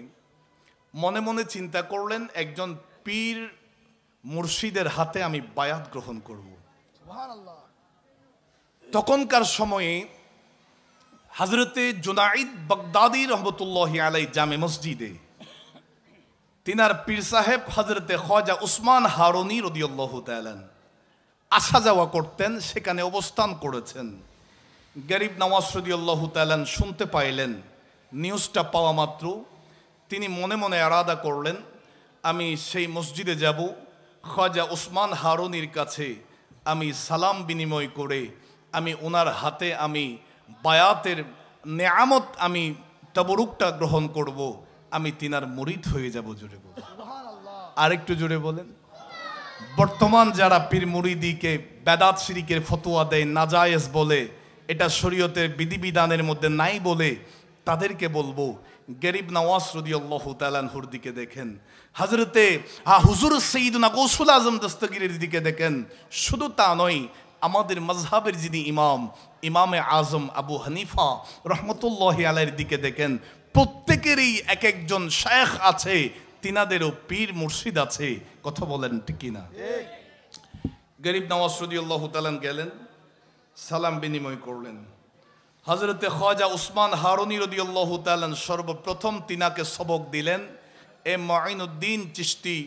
A: মনে মনে চিন্তা করলেন, একজন পীর মুর্শিদের হাতে আমি বায়াত গ্রহণ করব। সুবহানাল্লাহ। তখনকার সময়ে হযরতে জুনাইদ বাগদাদি রহমতুল্লাহি আলাইহি জামে মসজিদে তিনার পীর সাহেব হযরতে খাজা উসমান হারুনি রাদিয়াল্লাহু তাআলা আসা যাওয়া করতেন, সেখানে অবস্থান করেছেন। গরিব নওয়াজ রাদিয়াল্লাহু তাআলা শুনতে পাইলেন। নিউজটা পাওয়া মাত্র তিনি মনে মনে আরাদা করলেন, আমি সেই মসজিদে যাব, খাজা উসমান হারুনির কাছে আমি সালাম বিনিময় করে আমি ওনার হাতে আমি বায়াতের নেয়ামত আমি তাবরুকটা গ্রহণ করব, আমি তিনার মুরিদ হয়ে যাব। জোরে বলেন আর একটু জোরে বলেন। বর্তমান যারা পীর মুরিদিকে বেদাত শিরিকের ফতোয়া দেয়, নাজায়েজ বলে, এটা শরীয়তের বিধিবিধানের মধ্যে নাই বলে, তাদেরকে বলবো গরিব নওয়াজ রাদিয়াল্লাহু তাআলা আনহুর দিকে দেখেন, হযরতে হুজুর সাইয়্যিদুনা গৌসুল আজম দস্তগীরের দিকে দেখেন। শুধু তা নয়, আমাদের মাযহাবের যিনি ইমাম, ইমামে আজম আবু হানিফা রহমতুল্লাহি আলাইহির দিকে দেখেন। প্রত্যেকেরই এক একজন শায়েখ আছে, তিনাদেরও পীর মুর্শিদ আছে। কথা বলেন ঠিক কিনা? গরিব নওয়াজ রাদিয়াল্লাহু তাআলা গেলেন, সালাম বিনিময় করলেন। হযরতে খাজা উসমান হারুনি রাদিয়াল্লাহু তাআলা সর্বপ্রথম তিনাকে সবক দিলেন, এ মুঈনুদ্দিন চিশতি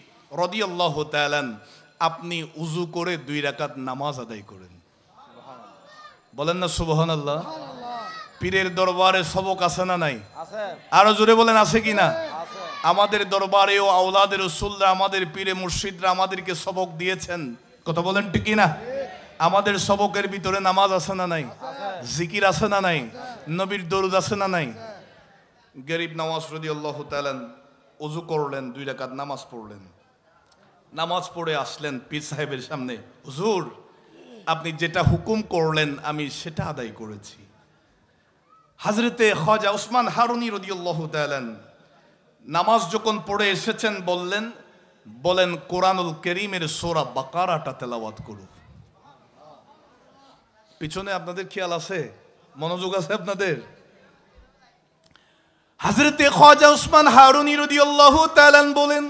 A: রাদিয়াল্লাহু তাআলা, আপনি উযু করে 2 রাকাত নামাজ আদায় করেন। বলেন না সুবহানাল্লাহ। পীরের দরবারে সবক আছে না নাই? আরো জোরে বলেন আছে কি না? আমাদের দরবারেও আওলাদে রাসূলরা, আমাদের পীরে মুর্শিদরা আমাদেরকে সবক দিয়েছেন। কথা বলেন ঠিক কি না? আমাদের সবকের ভিতরে নামাজ আছে না নাই? জিকির আছে না নাই? নবীর দরুদ আছে না নাই? গরিব নওয়াজ রাদিয়াল্লাহু তাআলা ওযু করলেন, 2 রাকাত নামাজ পড়লেন। নামাজ পড়ে আসলেন পীর সাহেবের সামনে, হুজুর আপনি যেটা হুকুম করলেন আমি সেটা আদায় করেছি। হযরতে খাজা উসমান হারুনি রাদিয়াল্লাহু তাআলা নামাজ যখন পড়ে এসেছেন বলেন কোরআনুল কারীমের সূরা বাকারাটা তেলাওয়াত করুন। পিছনে আপনাদের খেয়াল আছে? মনোযোগ আছে আপনাদের? হযরতে খাজা উসমান হারুনি রাদিয়াল্লাহু তাআলা বলেন,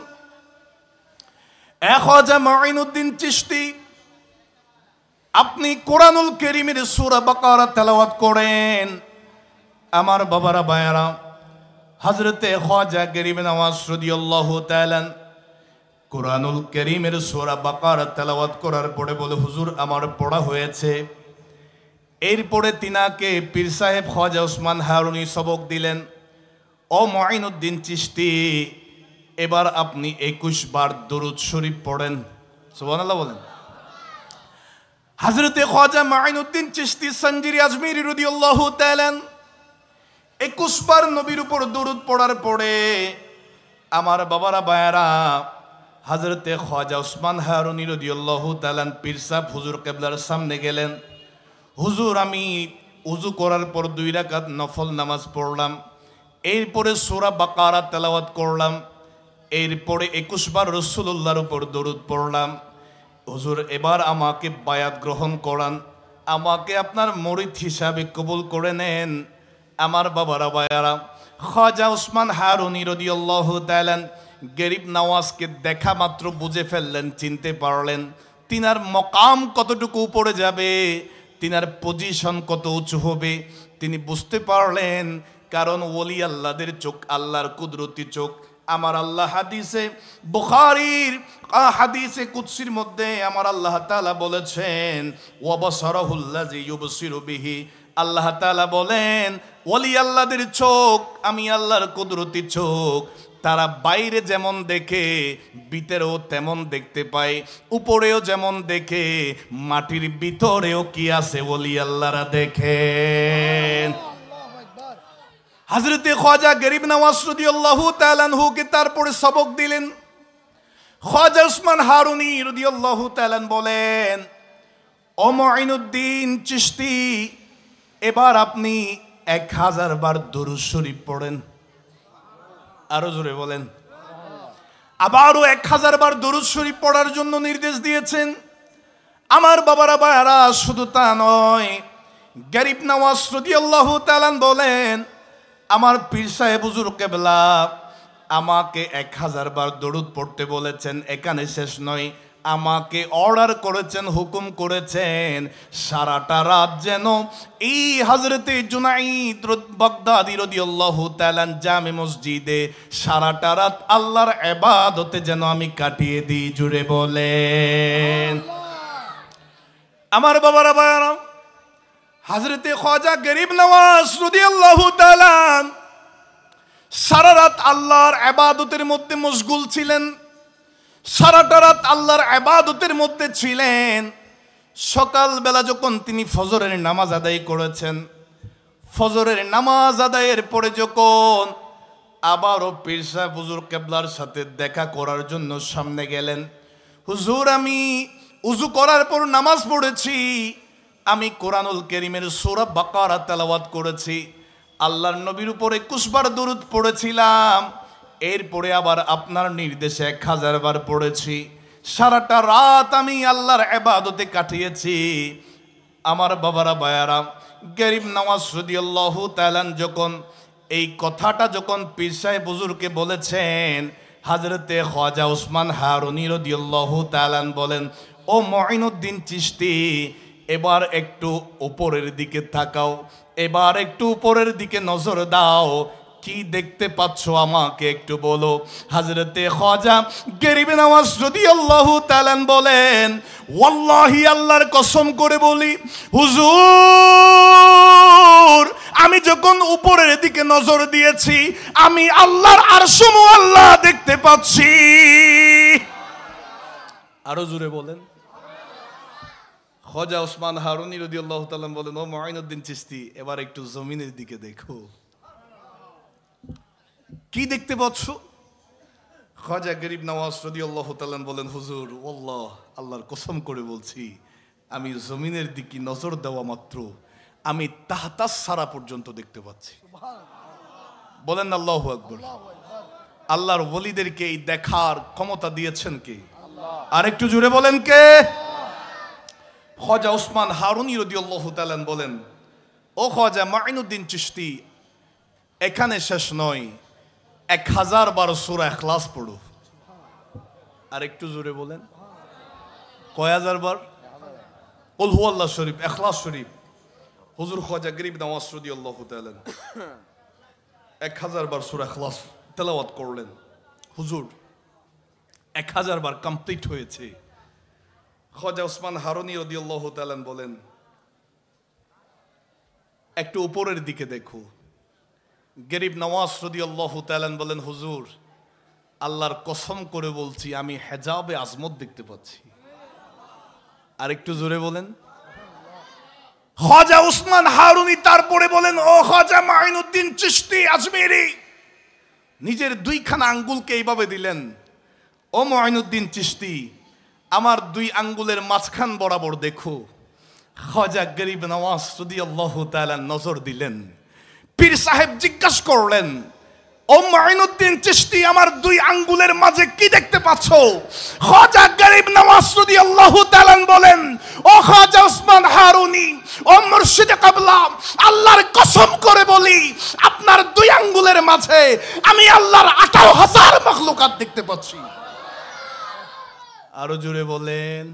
A: এ খাজা মুঈনুদ্দিন চিশতি, আপনি কোরআনুল কারীমের সূরা বাকারা তেলাওয়াত করেন। আমার বাবারা ভাইয়ারা, হযরতে খাজা গরিব নওয়াজ রাদিয়াল্লাহু তাআলা কোরআনুল কারীমের সূরা বাকারা তেলাওয়াত করার পরে বলে, হুজুর আমার পড়া হয়েছে। এরপরে তিনাকে পীর সাহেব খাজা উসমান হারুনি সবক দিলেন, ও মুঈনুদ্দিন চিশতি, এবার আপনি 21 বার দরুদ শরীফ পড়েন। সুবহানাল্লাহ বলেন। হযরতে খাজা মুঈনুদ্দিন চিশতি সঞ্জিরি আজমিরি রাদিয়াল্লাহু তাআলা 21 বার নবীর উপর দরুদ পড়ার পরে আমার বাবারা ভাইয়ারা হযরতে খ্বাজা ওসমান হারুনী রাদিয়াল্লাহু তাআলা পীর সাহেব হুজুর কিবলার সামনে গেলেন। হুজুর, আমি উযু করার পর 2 রাকাত নফল নামাজ পড়লাম, এরপরে সূরা বাকারা তেলাওয়াত করলাম, এরপরে 21 বার রাসূলুল্লাহর উপর দরুদ পড়লাম। হুজুর, এবার আমাকে বায়াত গ্রহণ করান, আমাকে আপনার মুরিদ হিসাবে কবুল করে নেন। আমার বাবারা বায়ারা, খ্বাজা ওসমান হারুনী রাদিয়াল্লাহু তাআলা গরিব নওয়াজকে দেখা মাত্র বুঝে ফেললেন, চিনতে পারলেন তিনার মকাম কতটুকু উপরে যাবে, তিনার পজিশন কত উঁচু হবে তিনি বুঝতে পারলেন। কারণ ওলি আল্লাহদের চোখ আল্লাহর কুদরতি চোখ। আমার আল্লাহ হাদিসে বুখারীর হাদিসে কুদসির মধ্যে আমার আল্লাহ তাআলা বলেছেন, ওয়া বাসারাহুল্লাযী ইউবসিরু বিহি, আল্লাহ তাআলা বলেন ওলি আল্লাহদের চোখ আমি আল্লাহর কুদরতি চোখ, তারা বাইরে যেমন দেখে ভিতরেও তেমন দেখতে পায়, উপরেও যেমন দেখে মাটির ভিতরেও কি আছে ওলি আল্লাহরা দেখেন। হযরতে খ্বাজা গরিব নওয়াজ রাদিয়াল্লাহু তাআলা আনহুকে তারপরে সবক দিলেন। খ্বাজা ওসমান হারুনী রাদিয়াল্লাহু তাআলা বলেন, ও মুঈনুদ্দিন চিশতি, এবার আপনি 1000 বার দুরূদ শরীফ পড়েন। আরো জোরে বলেন। আবারও 1000 বার দুরূদ শরীফ পড়ার জন্য নির্দেশ দিয়েছেন। আমার বাবারা বায়ারা, শুধু তা নয়, গরিব নওয়াজ রাদিয়াল্লাহু তাআলা বলেন, আমার পীর সাহেব হুজুর কিবলা আমাকে 1000 বার দরুদ পড়তে বলেছেন। এখানে শেষ নয়, আমাকে অর্ডার করেছেন, হুকুম করেছেন সারাটা রাত যেন এই হযরতে জুনাইদ বাগদাদী রাদিয়াল্লাহু তাআলা জামে মসজিদে সারাটা রাত আল্লাহর ইবাদতে যেন আমি কাটিয়ে দিই। জুড়ে বলেন। আমার বাবারা বায়ারা, হযরতে খ্বাজা গরিব নওয়াজ রাদিয়াল্লাহু তাআলা সারা রাত আল্লাহর ইবাদতের মধ্যে মশগুল ছিলেন, সারাটা রাত আল্লাহর ইবাদতের মধ্যে ছিলেন। সকালবেলা যখন তিনি ফজরের নামাজ আদায় করেছেন, ফজরের নামাজ আদায়ের পরে যখন আবারও পীর সাহেব হুজুর কিবলার সাথে দেখা করার জন্য সামনে গেলেন, হুজুর, আমি উযু করার পর নামাজ পড়েছি, আমি কোরআনুল কারীমের সূরা বাকারা তেলাওয়াত করেছি, আল্লাহর নবীর উপর 21 বার দরুদ পড়েছিলাম, এরপরে আবার আপনার নির্দেশে 1000 বার পড়েছি, সারাটা রাত আমি আল্লাহর ইবাদতে কাটিয়েছি। আমার বাবারা বায়ারা, গরিব নওয়াজ রাদিয়াল্লাহু তাআলা যখন এই কথাটা যখন পীর সাহেব হুজুরকে বলেছেন, হযরতে খ্বাজা ওসমান হারুনী রাদিয়াল্লাহু তাআলা বলেন, ও মুঈনুদ্দিন চিশতি, এবার একটু উপরের দিকে তাকাও, এবার একটু উপরের দিকে নজর দাও, কি দেখতে পাচ্ছ আমাকে একটু বলো। হযরতে খ্বাজা গরিব নওয়াজ রাদিয়াল্লাহু তাআলা বলেন, ওয়াল্লাহি আল্লাহর কসম করে বলি হুজুর, আমি যখন উপরের দিকে নজর দিয়েছি আমি আল্লাহর আরশ মুআল্লা দেখতে পাচ্ছি। আরো জোরে বলেন। খ্বাজা ওসমান হারুনী রাদিয়াল্লাহু তাআলা বলেন, ও মুঈনুদ্দিন চিশতি, এবার একটু জমিনের দিকে দেখো, কি দেখতে পাচ্ছ? খ্বাজা গরিব নওয়াজ রাদিয়াল্লাহু তাআলা বলেন, হুজুর, আল্লাহ আল্লাহর কসম করে বলছি, আমি জমিনের দিকে নজর দেওয়া মাত্র আমি তাহতাস সারা পর্যন্ত দেখতে পাচ্ছি। বলেন আল্লাহু আকবার। আল্লাহর ওলিদেরকে এই দেখার ক্ষমতা দিয়েছেন কে? আর একটু জোরে বলেন কে? খ্বাজা ওসমান হারুনী রাদিয়াল্লাহু তাআলা বলেন, ও খ্বাজা মুঈনুদ্দিন চিশতি, এখানে শেষ নয়, 1000 বার সূরা ইখলাস পড়ো। আর একটু জোরে বলেন, কয় হাজার বার? কুল হুয়াল্লাহ শরীফ, ইখলাস শরীফ। হুজুর খ্বাজা গরিব নওয়াজ রাদিয়াল্লাহু তাআলা 1000 বার সূরা ইখলাস তেলাওয়াত করলেন। হুজুর 1000 বার কমপ্লিট হয়েছে। খ্বাজা ওসমান হারুনী রাদিয়াল্লাহু তাআলা বলেন, একটু উপরের দিকে দেখো। গরিব নওয়াজ রাদিয়াল্লাহু তাআলা বলেন, হুজুর, আল্লাহর কসম করে বলছি আমি হেজাবে আজমত দেখতে পাচ্ছি। আর একটু জোরে বলেন। খ্বাজা ওসমান হারুনী তারপরে বলেন, ও খ্বাজা মুঈনুদ্দিন চিশতি আজমেরি, নিজের 2খানা আঙ্গুলকে এইভাবে দিলেন, ও মুঈনুদ্দিন চিশতি, আমার 2 আঙ্গুলের মাঝখান বরাবর দেখো। খাজা গরিব নওয়াজ রাদিয়াল্লাহু তাআলা নজর দিলেন। পীর সাহেব জিজ্ঞাসা করলেন, ও মুঈনুদ্দিন চিশতি, আমার 2 আঙ্গুলের মাঝে কি দেখতে পাচ্ছ? খাজা গরিব নওয়াজ রাদিয়াল্লাহু তাআলা বলেন, ও খাজা ওসমান হারুনি, ও মুর্শিদে কিবলা, আল্লাহর কসম করে বলি, আপনার 2 আঙ্গুলের মাঝে আমি আল্লাহর 18,000 মাখলুকাত দেখতে পাচ্ছি। আরো জোরে বলেন।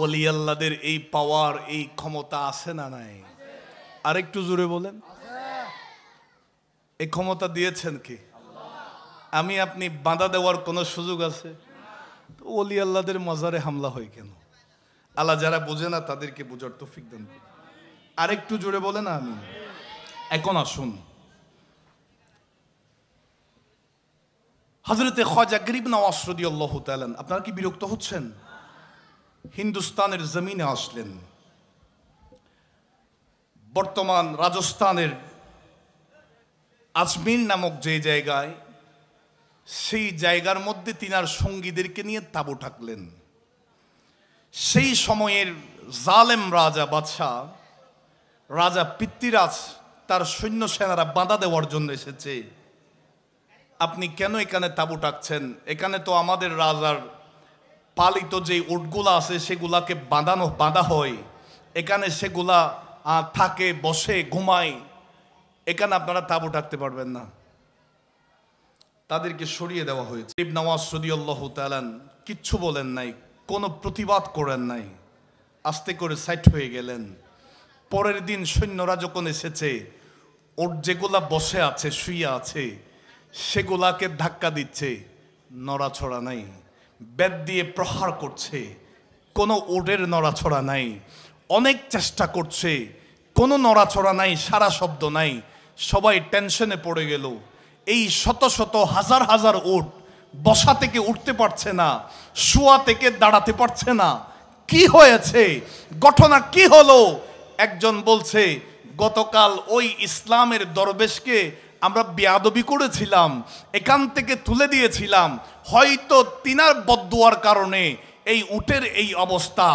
A: ওলি আল্লাহদের এই পাওয়ার, এই ক্ষমতা আছে না নাই? আরেকটু জোরে বলেন। এই ক্ষমতা দিয়েছেন কি? আমি আপনি বাঁধা দেওয়ার কোনো সুযোগ আছে? ওলি আল্লাহদের মাজারে হামলা হয় কেন? আল্লাহ যারা বোঝে না তাদেরকে বোঝার তৌফিক দান করুন। আরেকটু জোরে বলে না আমি। এখন আসুন, হযরতে খাজা গরিব নওয়াজ রাদিয়াল্লাহু তাআলা, আপনারা কি বিরক্ত হচ্ছেন? হিন্দুস্তানের জমিনে আসলেন, বর্তমান রাজস্থানের আজমির নামক যে জায়গায়, সেই জায়গার মধ্যে তিনার সঙ্গীদেরকে নিয়ে তাঁবু টাকলেন। সেই সময়ের জালেম রাজা বাদশাহ, রাজা পৃথ্বীরাজ, তার সৈন্য সেনারা বাধা দেওয়ার জন্য এসেছে। আপনি কেন এখানে তাঁবু টাকছেন? এখানে তো আমাদের রাজার পালিত যে উটগুলা আছে সেগুলাকে বাঁধা হয়, এখানে সেগুলা থাকে, বসে, ঘুমায়, এখানে আপনারা তাঁবু টাকতে পারবেন না। তাদেরকে সরিয়ে দেওয়া হয়েছে। গরিব নওয়াজ রাদিয়াল্লাহু তাআলা কিচ্ছু বলেন নাই, কোনো প্রতিবাদ করেন নাই, আস্তে করে সাইড হয়ে গেলেন। পরের দিন সৈন্যরা যখন এসেছে, ওট যেগুলা বসে আছে, শুয়ে আছে, সেগুলাকে ধাক্কা দিচ্ছে, নড়াছড়া নাই। বেত দিয়ে প্রহার করছে, কোনো ওটের নড়াছড়া নাই। অনেক চেষ্টা করছে, কোনো নড়াছড়া নাই, সারা শব্দ নাই। সবাই টেনশনে পড়ে গেল। এই শত শত হাজার হাজার ওট বসা থেকে উঠতে পারছে না, শোয়া থেকে দাঁড়াতে পারছে না। কি হয়েছে? ঘটনা কি হলো? একজন বলছে, গতকাল ওই ইসলামের দরবেশকে আমরা বেয়াদবি করেছিলাম, এখান থেকে তুলে দিয়েছিলাম, হয়তো তিনার বদদুয়ার কারণে এই উটের এই অবস্থা।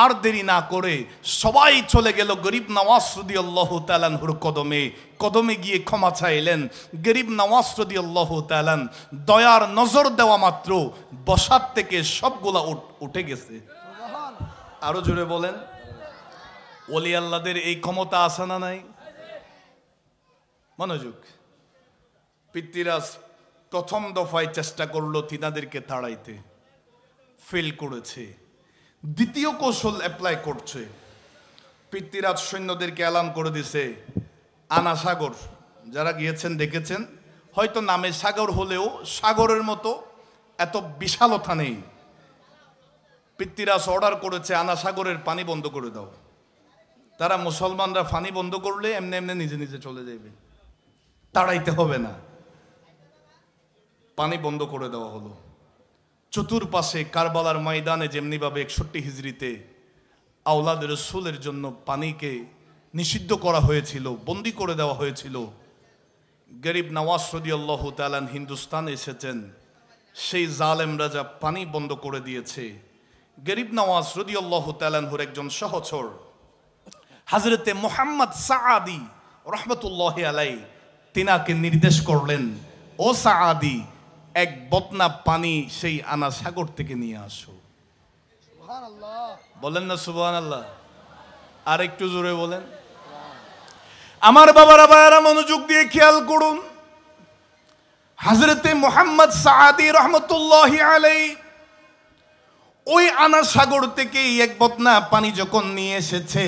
A: আর দেরি না করে সবাই চলে গেল গরিব নওয়াজ রাদিয়াল্লাহু তাআলা আনহুর কদমে। কদমে গিয়ে ক্ষমা চাইলেন। গরিব নওয়াজ রাদিয়াল্লাহু তাআলা দয়ার নজর দেওয়া মাত্র বসার থেকে সবগুলা উঠে গেছে। আরো জোরে বলেন। ওলি আল্লাহদের এই ক্ষমতা আছে না নাই? মনোযোগ। পৃথ্বীরাজ প্রথম দফায় চেষ্টা করলো তিনাদেরকে তাড়াইতে, ফেল করেছে। দ্বিতীয় কৌশল অ্যাপ্লাই করছে। পৃথ্বীরাজ সৈন্যদেরকে এলান করে দিছে, আনা সাগর, যারা গিয়েছেন দেখেছেন, হয়তো নামে সাগর হলেও সাগরের মতো এত বিশালতা নেই। পৃথ্বীরাজ অর্ডার করেছে, আনা সাগরের পানি বন্ধ করে দাও। তারা মুসলমানরা পানি বন্ধ করলে এমনি এমনি নিজে নিজে চলে যাবে, তাড়াইতে হবে না। পানি বন্ধ করে দেওয়া হলো। চতুর্পাশে কারবালার ময়দানে যেমনিভাবে 61 হিজরিতে আওলাদ রসুলের জন্য পানিকে নিষিদ্ধ করা হয়েছিল, বন্দী করে দেওয়া হয়েছিল, গরিব নওয়াজ রাদিয়াল্লাহু তাআলা হিন্দুস্তানে এসেছেন, সেই জালেম রাজা পানি বন্ধ করে দিয়েছে। গরিব নওয়াজ রাদিয়াল্লাহু তাআলার একজন সহচর হযরতে মুহাম্মদ সাআদি রাহমাতুল্লাহি আলাইহি তিনাকে নির্দেশ করলেন, ও সাআদি, এক বতনা পানি সেই আনা সাগর থেকে নিয়ে আসো। সুবহানাল্লাহ বলেন না সুবহানাল্লাহ? আর একটু জোরে বলেন। আমার বাবারা ভাইয়ারা মনোযোগ দিয়ে খেয়াল করুন। হযরতে মুহাম্মদ সাআদি রাহমাতুল্লাহি আলাইহি ওই আনা সাগর থেকে এক বতনা পানি যখন নিয়ে এসেছে,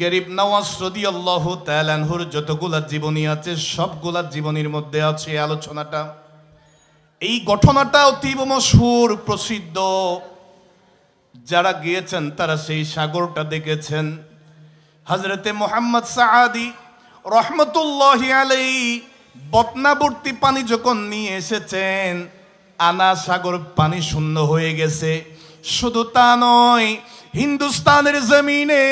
A: গরিব নওয়াজ রাদিয়াল্লাহু তাআলা আনহুর যতগুলা জীবনী আছে সবগুলা জীবনীর মধ্যে আছে আলোচনাটা। এই ঘটনাটা অতীব মশহুর, প্রসিদ্ধ। যারা গিয়েছেন তারা সেই সাগরটা দেখেছেন। হযরতে মুহাম্মদ সাআদি রাহমাতুল্লাহি আলাইহি বতনাবর্তী পানি যখন নিয়ে এসেছেন, আনা সাগর পানি শূন্য হয়ে গেছে। শুধু তা নয়, হিন্দুস্তানের জমিনে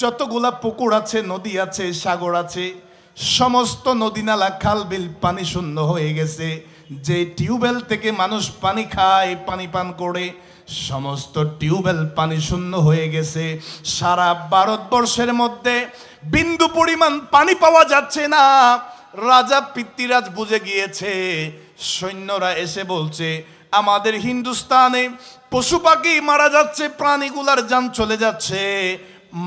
A: যতগুলা পুকুর আছে, নদী আছে, সাগর আছে, সমস্ত নদী নালা খাল বিল পানি শূন্য হয়ে গেছে। যে টিউবওয়েল থেকে মানুষ পানি খায়, পানি পান করে, সমস্ত টিউবওয়েল পানি শূন্য হয়ে গেছে। সারা ভারতবর্ষের মধ্যে বিন্দু পরিমাণ পানি পাওয়া যাচ্ছে না। রাজা পৃথ্বীরাজ বুঝে গিয়েছে, সৈন্যরা এসে বলছে আমাদের হিন্দুস্তানে পশু পাখি মারা যাচ্ছে, প্রাণীগুলার জান চলে যাচ্ছে,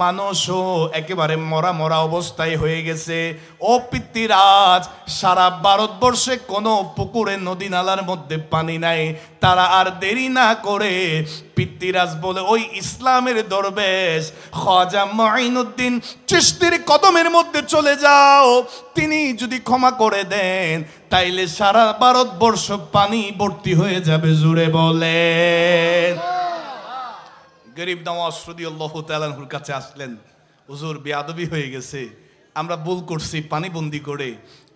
A: মানুষও একেবারে মরা মরা অবস্থায় হয়ে গেছে। ও পৃথ্বীরাজ, সারা ভারতবর্ষে কোনো পুকুরে নদী নালার মধ্যে পানি নাই। তারা আর দেরি না করে পৃথ্বীরাজ বলে ওই ইসলামের দরবেশ খাজা মুঈনুদ্দিন চিশতির কদমের মধ্যে চলে যাও, তিনি যদি ক্ষমা করে দেন তাইলে সারা ভারতবর্ষ পানি ভর্তি হয়ে যাবে। জুড়ে বলেন। গরিব নওয়াজ রাদিয়াল্লাহু তাআলা আনহুর কাছে আসলেন, হুজুর বেয়াদবি হয়ে গেছে, আমরা ভুল করছি পানিবন্দি করে,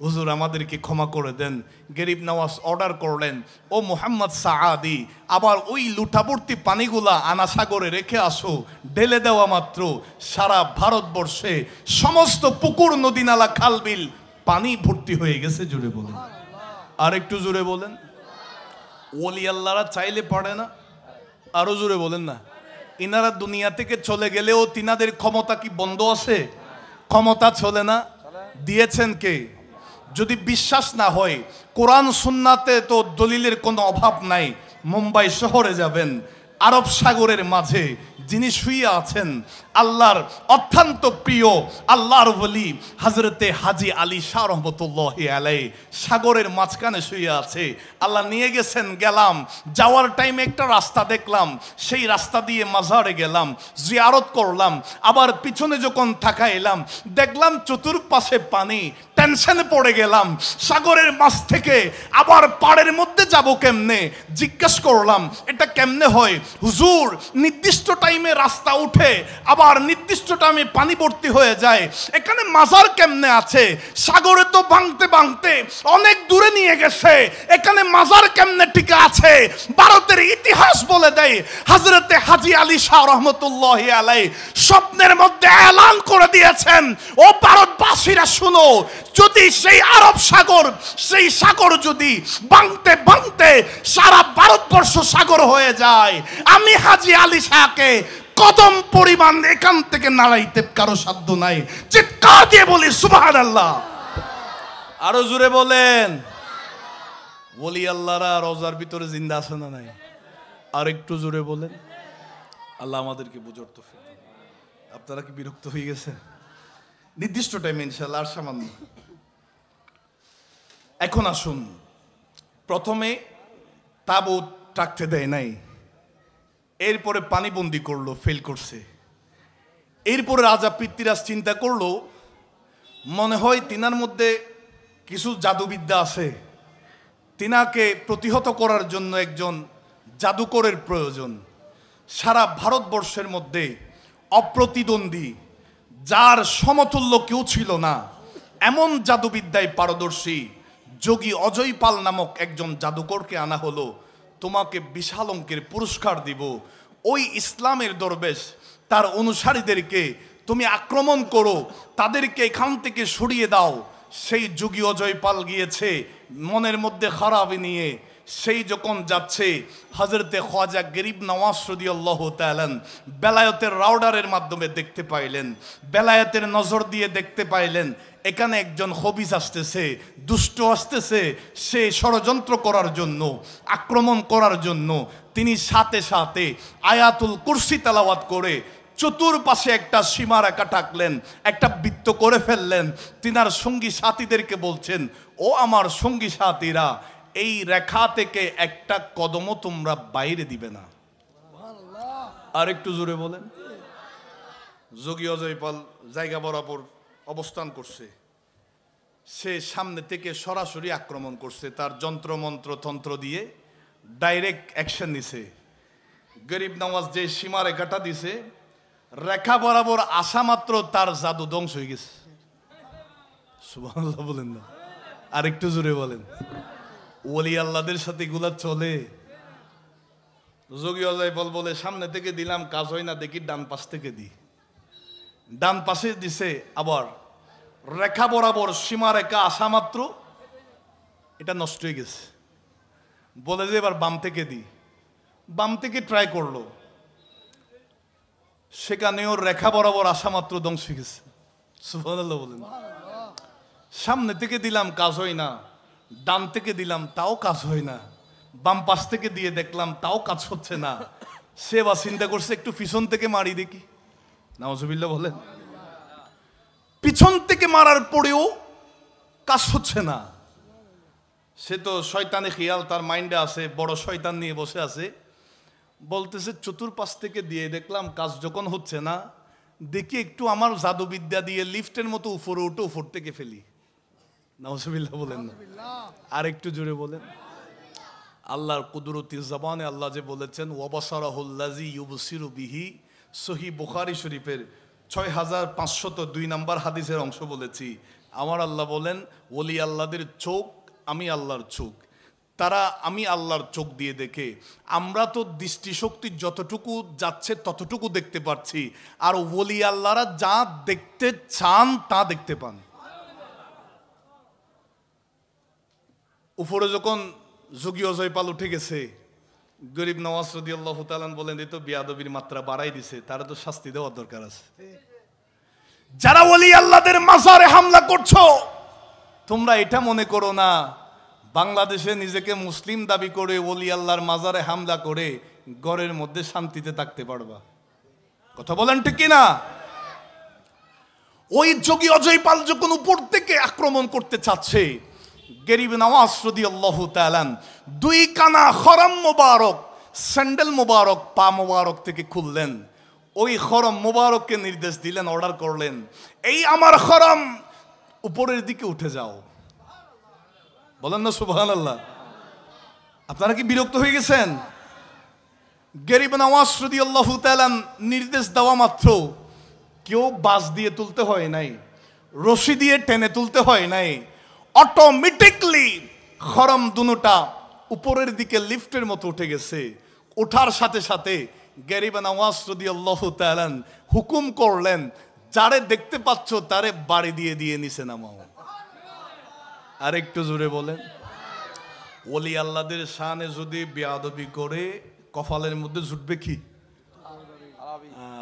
A: হুজুর আমাদেরকে ক্ষমা করে দেন। গরিব নওয়াজ অর্ডার করলেন, ও মুহাম্মদ সাআদি, আবার ওই লুটাভর্তি পানিগুলা আনা সাগরে রেখে আসো। ঢেলে দেওয়া মাত্র সারা ভারতবর্ষে সমস্ত পুকুর নদী নালা খাল বিল পানি ভর্তি হয়ে গেছে। জুড়ে বলেন, আর একটু জোরে বলেন। ওলি আল্লাহরা চাইলে পারে না? আরো জোরে বলেন না। ইনারা দুনিয়া থেকে চলে গেলেও তিনাদের ক্ষমতা কি বন্ধ আছে? ক্ষমতা চলে না। দিয়েছেন কে? যদি বিশ্বাস না হয়, কোরআন সুন্নাতে তো দলিলের কোনো অভাব নাই। মুম্বাই শহরে যাবেন, আরব সাগরের মাঝে যিনি শুয়ে আছেন, আল্লাহর অত্যন্ত প্রিয় আল্লাহর ওলি হযরতে হাজী আলী শাহ রহমতুল্লাহি আলাইহি সাগরের মাঝখানে শুয়ে আছে। আল্লাহ নিয়ে গেছেন, গেলাম, যাওয়ার টাইমে একটা রাস্তা দেখলাম, সেই রাস্তা দিয়ে মাজারে গেলাম, জিয়ারত করলাম। আবার পিছনে যখন তাকাইলাম দেখলাম চতুর্পাশে পানি, টেনশনে পড়ে গেলাম। সাগরের মাছ থেকে আবার পাড়ের মধ্যে যাব কেমনে? জিজ্ঞেস করলাম এটা কেমনে হয়? হুজুর, নির্দিষ্ট টাইমে রাস্তা উঠে আবার নির্দিষ্ট টাইমে পানি ভর্তি হয়ে যায়, এখানে মাজার কেমনে আছে? সাগরে তো ভাঙতে ভাঙতে অনেক দূরে নিয়ে গেছে, এখানে মাজার কেমনে টিকে আছে? ভারতের ইতিহাস বলে দেয় হযরতে হাজী আলী শাহ রহমতুল্লাহি আলাইহি স্বপ্নের মধ্যে এলান করে দিয়েছেন, ও ভারতবাসীরা শুনো, যদি সেই আরব সাগর, সেই সাগর যদি ভাঙতে ভাঙতে সারা ভারতবর্ষ সাগর হয়ে যায়, আমি হাজী আলী শাহকে কদম পরিমাণ এখান থেকে নাড়াইতে কারো সাধ্য নাই। চিৎকার দিয়ে বলি সুবহানাল্লাহ। আরো জোরে বলেন। ওলি আল্লাহরা রওজার ভিতরে জিন্দা আছে না নাই? আর একটু জোরে বলেন। আল্লাহ আমাদেরকে বুঝার তৌফিক দান। আপনারা কি বিরক্ত হয়ে গেছেন? নির্দিষ্ট টাইমে ইনশাআল্লাহ, আর সামান্য। এখন আসুন, প্রথমে তাবুত রাখতে দেয় নাই, এরপরে পানিবন্দি করলো, ফেল করছে। এরপরে রাজা পৃথ্বীরাজ চিন্তা করলো, মনে হয় তিনার মধ্যে কিছু জাদুবিদ্যা আছে, তিনাকে প্রতিহত করার জন্য একজন জাদুকরের প্রয়োজন। সারা ভারতবর্ষের মধ্যে অপ্রতিদ্বন্দ্বী, যার সমতুল্য কেউ ছিল না, এমন জাদুবিদ্যায় পারদর্শী যোগী অজয় পাল নামক একজন জাদুকরকে আনা হলো। তোমাকে বিশাল অঙ্কের পুরস্কার দিব, ওই ইসলামের দরবেশ তার অনুসারীদেরকে তুমি আক্রমণ করো, তাদেরকে এখান থেকে সরিয়ে দাও। সেই যোগী অজয় পাল গিয়েছে মনের মধ্যে খারাপি নিয়ে। সেই যখন যাচ্ছে, হযরতে খাজা গরিব নওয়াজ রাদিয়াল্লাহু তাআলা বেলায়েতের রাউডারের মাধ্যমে দেখতে পাইলেন, বেলায়েতের নজর দিয়ে দেখতে পাইলেন এখানে একজন খবিস আসতেছে, দুষ্ট আসতেছে, সে ষড়যন্ত্র করার জন্য, আক্রমণ করার জন্য। তিনি সাথে সাথে আয়াতুল কুরসি তেলাওয়াত করে চতুর্পাশে একটা সীমারেখা টাকলেন, একটা বৃত্ত করে ফেললেন। তিনার সঙ্গী সাথীদেরকে বলছেন, ও আমার সঙ্গী সাথীরা, এই রেখা থেকে একটা কদমও তোমরা বাইরে দিবে না। আর একটু জোরে বলেন। যোগী অজয় পাল জায়গা বরাবর অবস্থান করছে, সে সামনে থেকে সরাসরি আক্রমণ করছে, তার যন্ত্রমন্ত্র তন্ত্র দিয়ে ডাইরেক্ট অ্যাকশন নিছে। গরিব নওয়াজ যে সীমারেখাটা দিছে, রেখা বরাবর আসা মাত্র তার জাদু ধ্বংস হয়ে গেছে। সুবহানাল্লাহ বলেন না? আর একটু জোরে বলেন। ওলি আল্লাহদের সাথে এগুলা চলে। যোগী অজয় পাল বলে, সামনে থেকে দিলাম, কাজ হয় না, দেখি ডান পাশ থেকে দিই। ডান পাশে দিছে, আবার রেখা বরাবর সীমারেখা আসা মাত্র এটা নষ্ট হয়ে গেছে। বলে যে এবার বাম থেকে দিই, বাম থেকে ট্রাই করলো, সেখানে ওর রেখা বরাবর আসা মাত্র ধ্বংস হয়ে গেছে। সুবহানাল্লাহ বলেন। সামনে থেকে দিলাম কাজ হয় না, ডান থেকে দিলাম তাও কাজ হয় না, বাম পাশ থেকে দিয়ে দেখলাম তাও কাজ হচ্ছে না। সে বা চিন্তা করছে একটু পিছন থেকে মারি দেখি। নাউজুবিল্লাহ বলেন। পিছন থেকে মারার পরেও কাজ হচ্ছে না। সে তো শয়তানে খেয়াল তার মাইন্ডে আছে, বড় শয়তান নিয়ে বসে আছে, বলতেছে চতুর্পাশ থেকে দিয়ে দেখলাম কাজ যখন হচ্ছে না, দেখি একটু আমার জাদুবিদ্যা দিয়ে লিফটের মতো উপরে উঠে উপর থেকে ফেলি। নাউজুবিল্লাহ বলেন না, আর একটু জোরে বলেন। আল্লাহর কুদরতি জবানে আল্লাহ যে বলেছেন ওয়াবাসারাহুল্লাযী ইউবসিরু বিহি, সহিহ বুখারী শরীফের 6502 নম্বর হাদিসের অংশ বলেছি। আমার আল্লাহ বলেন ওলি আল্লাহদের চোখ আমি আল্লাহর চোখ, তারা আমি আল্লাহর চোখ দিয়ে দেখে। আমরা তো দৃষ্টিশক্তি যতটুকু যাচ্ছে ততটুকু দেখতে পাচ্ছি, আর ওলি আল্লাহরা যা দেখতে চান তা দেখতে পান। উপরে যখন যোগী অজয়পাল উঠে গেছে, গরিব নওয়াজ রাদিয়াল্লাহু তাআলা বলেন এই তো বিয়াদবির মাত্রা বাড়াই দিছে, তারা তো শাস্তি দেওয়ার দরকার আছে। যারা ওলি আল্লাহদের মাজারে হামলা করছো, তোমরা এটা মনে করো না বাংলাদেশে নিজেকে মুসলিম দাবি করে ওলি আল্লাহর মাজারে হামলা করে ঘরের মধ্যে শান্তিতে থাকতে পারবা। কথা বলেন ঠিক কিনা? ওই যোগী অজয়পাল যখন উপর থেকে আক্রমণ করতে চাচ্ছে, গরিব নওয়াজ রাদিয়াল্লাহু তাআলা দুই কানা খরম মোবারক, স্যান্ডেল মোবারক পা মোবারক থেকে খুললেন, ওই খরম মোবারককে নির্দেশ দিলেন, অর্ডার করলেন, এই আমার খরম উপরের দিকে উঠে যাও। বলেন না সুবহানাল্লাহ। আপনারা কি বিরক্ত হয়ে গেছেন? গরিব নওয়াজ রাদিয়াল্লাহু তাআলা নির্দেশ দেওয়া মাত্র কেউ বাস দিয়ে তুলতে হয় নাই, রশি দিয়ে টেনে তুলতে হয় নাই, অটোমেটিকলি খরম দুনোটা উপরের দিকে লিফটের মতো উঠে গেছে। ওঠার সাথে সাথে গরিব নওয়াজ রাদিয়াল্লাহু তাআলা হুকুম করলেন, যারে দেখতে পাচ্ছ তারে বাড়ি দিয়ে দিয়ে নিচে নামাও। আর একটু জোরে বলেন। ওলি আল্লাহদের শানে যদি বেয়াদবি করে কপালের মধ্যে জুটবে কি?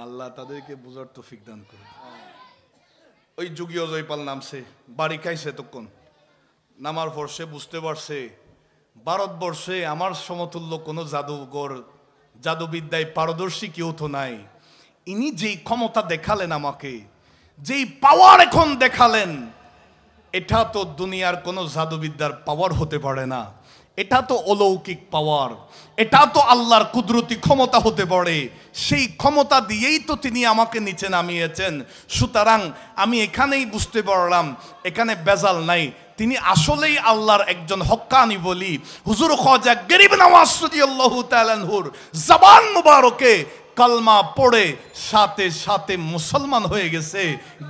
A: আল্লাহ তাদেরকে বুঝার তৌফিক দান করে। ওই যোগী অজয়পাল নামছে, বাড়ি খাইছে, তখন নামার পর সে বুঝতে পারছে ভারতবর্ষে আমার সমতুল্য কোনো জাদুঘর, জাদুবিদ্যায় পারদর্শী কেউ তো নাই। ইনি যেই ক্ষমতা দেখালেন আমাকে, যেই পাওয়ার এখন দেখালেন, এটা তো দুনিয়ার কোনো জাদুবিদ্যার পাওয়ার হতে পারে না, এটা তো অলৌকিক পাওয়ার, এটা তো আল্লাহর কুদরতি ক্ষমতা হতে পারে। সেই ক্ষমতা দিয়েই তো তিনি আমাকে নিচে নামিয়েছেন। সুতরাং আমি এখানেই বুঝতে পারলাম এখানে বেজাল নাই, তিনি আসলেই আল্লাহর একজন হক্কানি বলি। হুজুর খাজা গরিব নওয়াজ রাদিয়াল্লাহু তাআলা আনহুর জবান মুবারকে কালমা পড়ে সাথে সাথে মুসলমান হয়ে গেছে।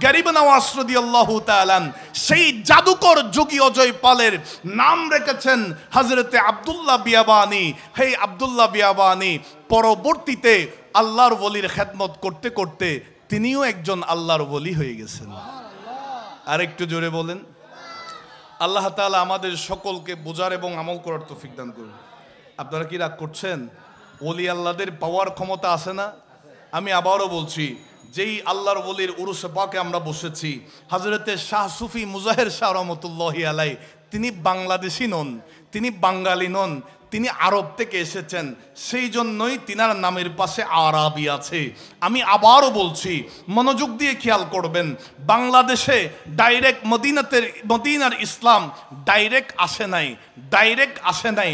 A: গরিব নওয়াজ রাদিয়াল্লাহু তাআলা সেই জাদুকর যোগী অজয়পালের নাম রেখেছেন হযরতে আব্দুল্লাহ বিয়াবানী। হে আব্দুল্লাহ বিয়াবানী পরবর্তীতে আল্লাহর ওলির খেদমত করতে করতে তিনিও একজন আল্লাহর ওলি হয়ে গেছেন। আর একটু জোরে বলেন। আল্লাহ তাআলা আমাদের সকলকে বোঝার এবং আমল করার তৌফিক দান করুন। আপনারা কি রাগ করছেন? ওলি আল্লাহদের পাওয়ার ক্ষমতা আছে না? আমি আবারও বলছি, যেই আল্লাহর ওলির উরুসে পাকে আমরা বসেছি, হযরতে শাহ সুফি মুজাহির শাহ রহমতুল্লাহি আলাই, তিনি বাংলাদেশি নন, তিনি বাঙালি নন, তিনি আরব থেকে এসেছেন, সেই জন্যই তিনার নামের পাশে আরাবি আছে। আমি আবারও বলছি, মনোযোগ দিয়ে খেয়াল করবেন, বাংলাদেশে ডাইরেক্ট মদিনার ইসলাম ডাইরেক্ট আসে নাই,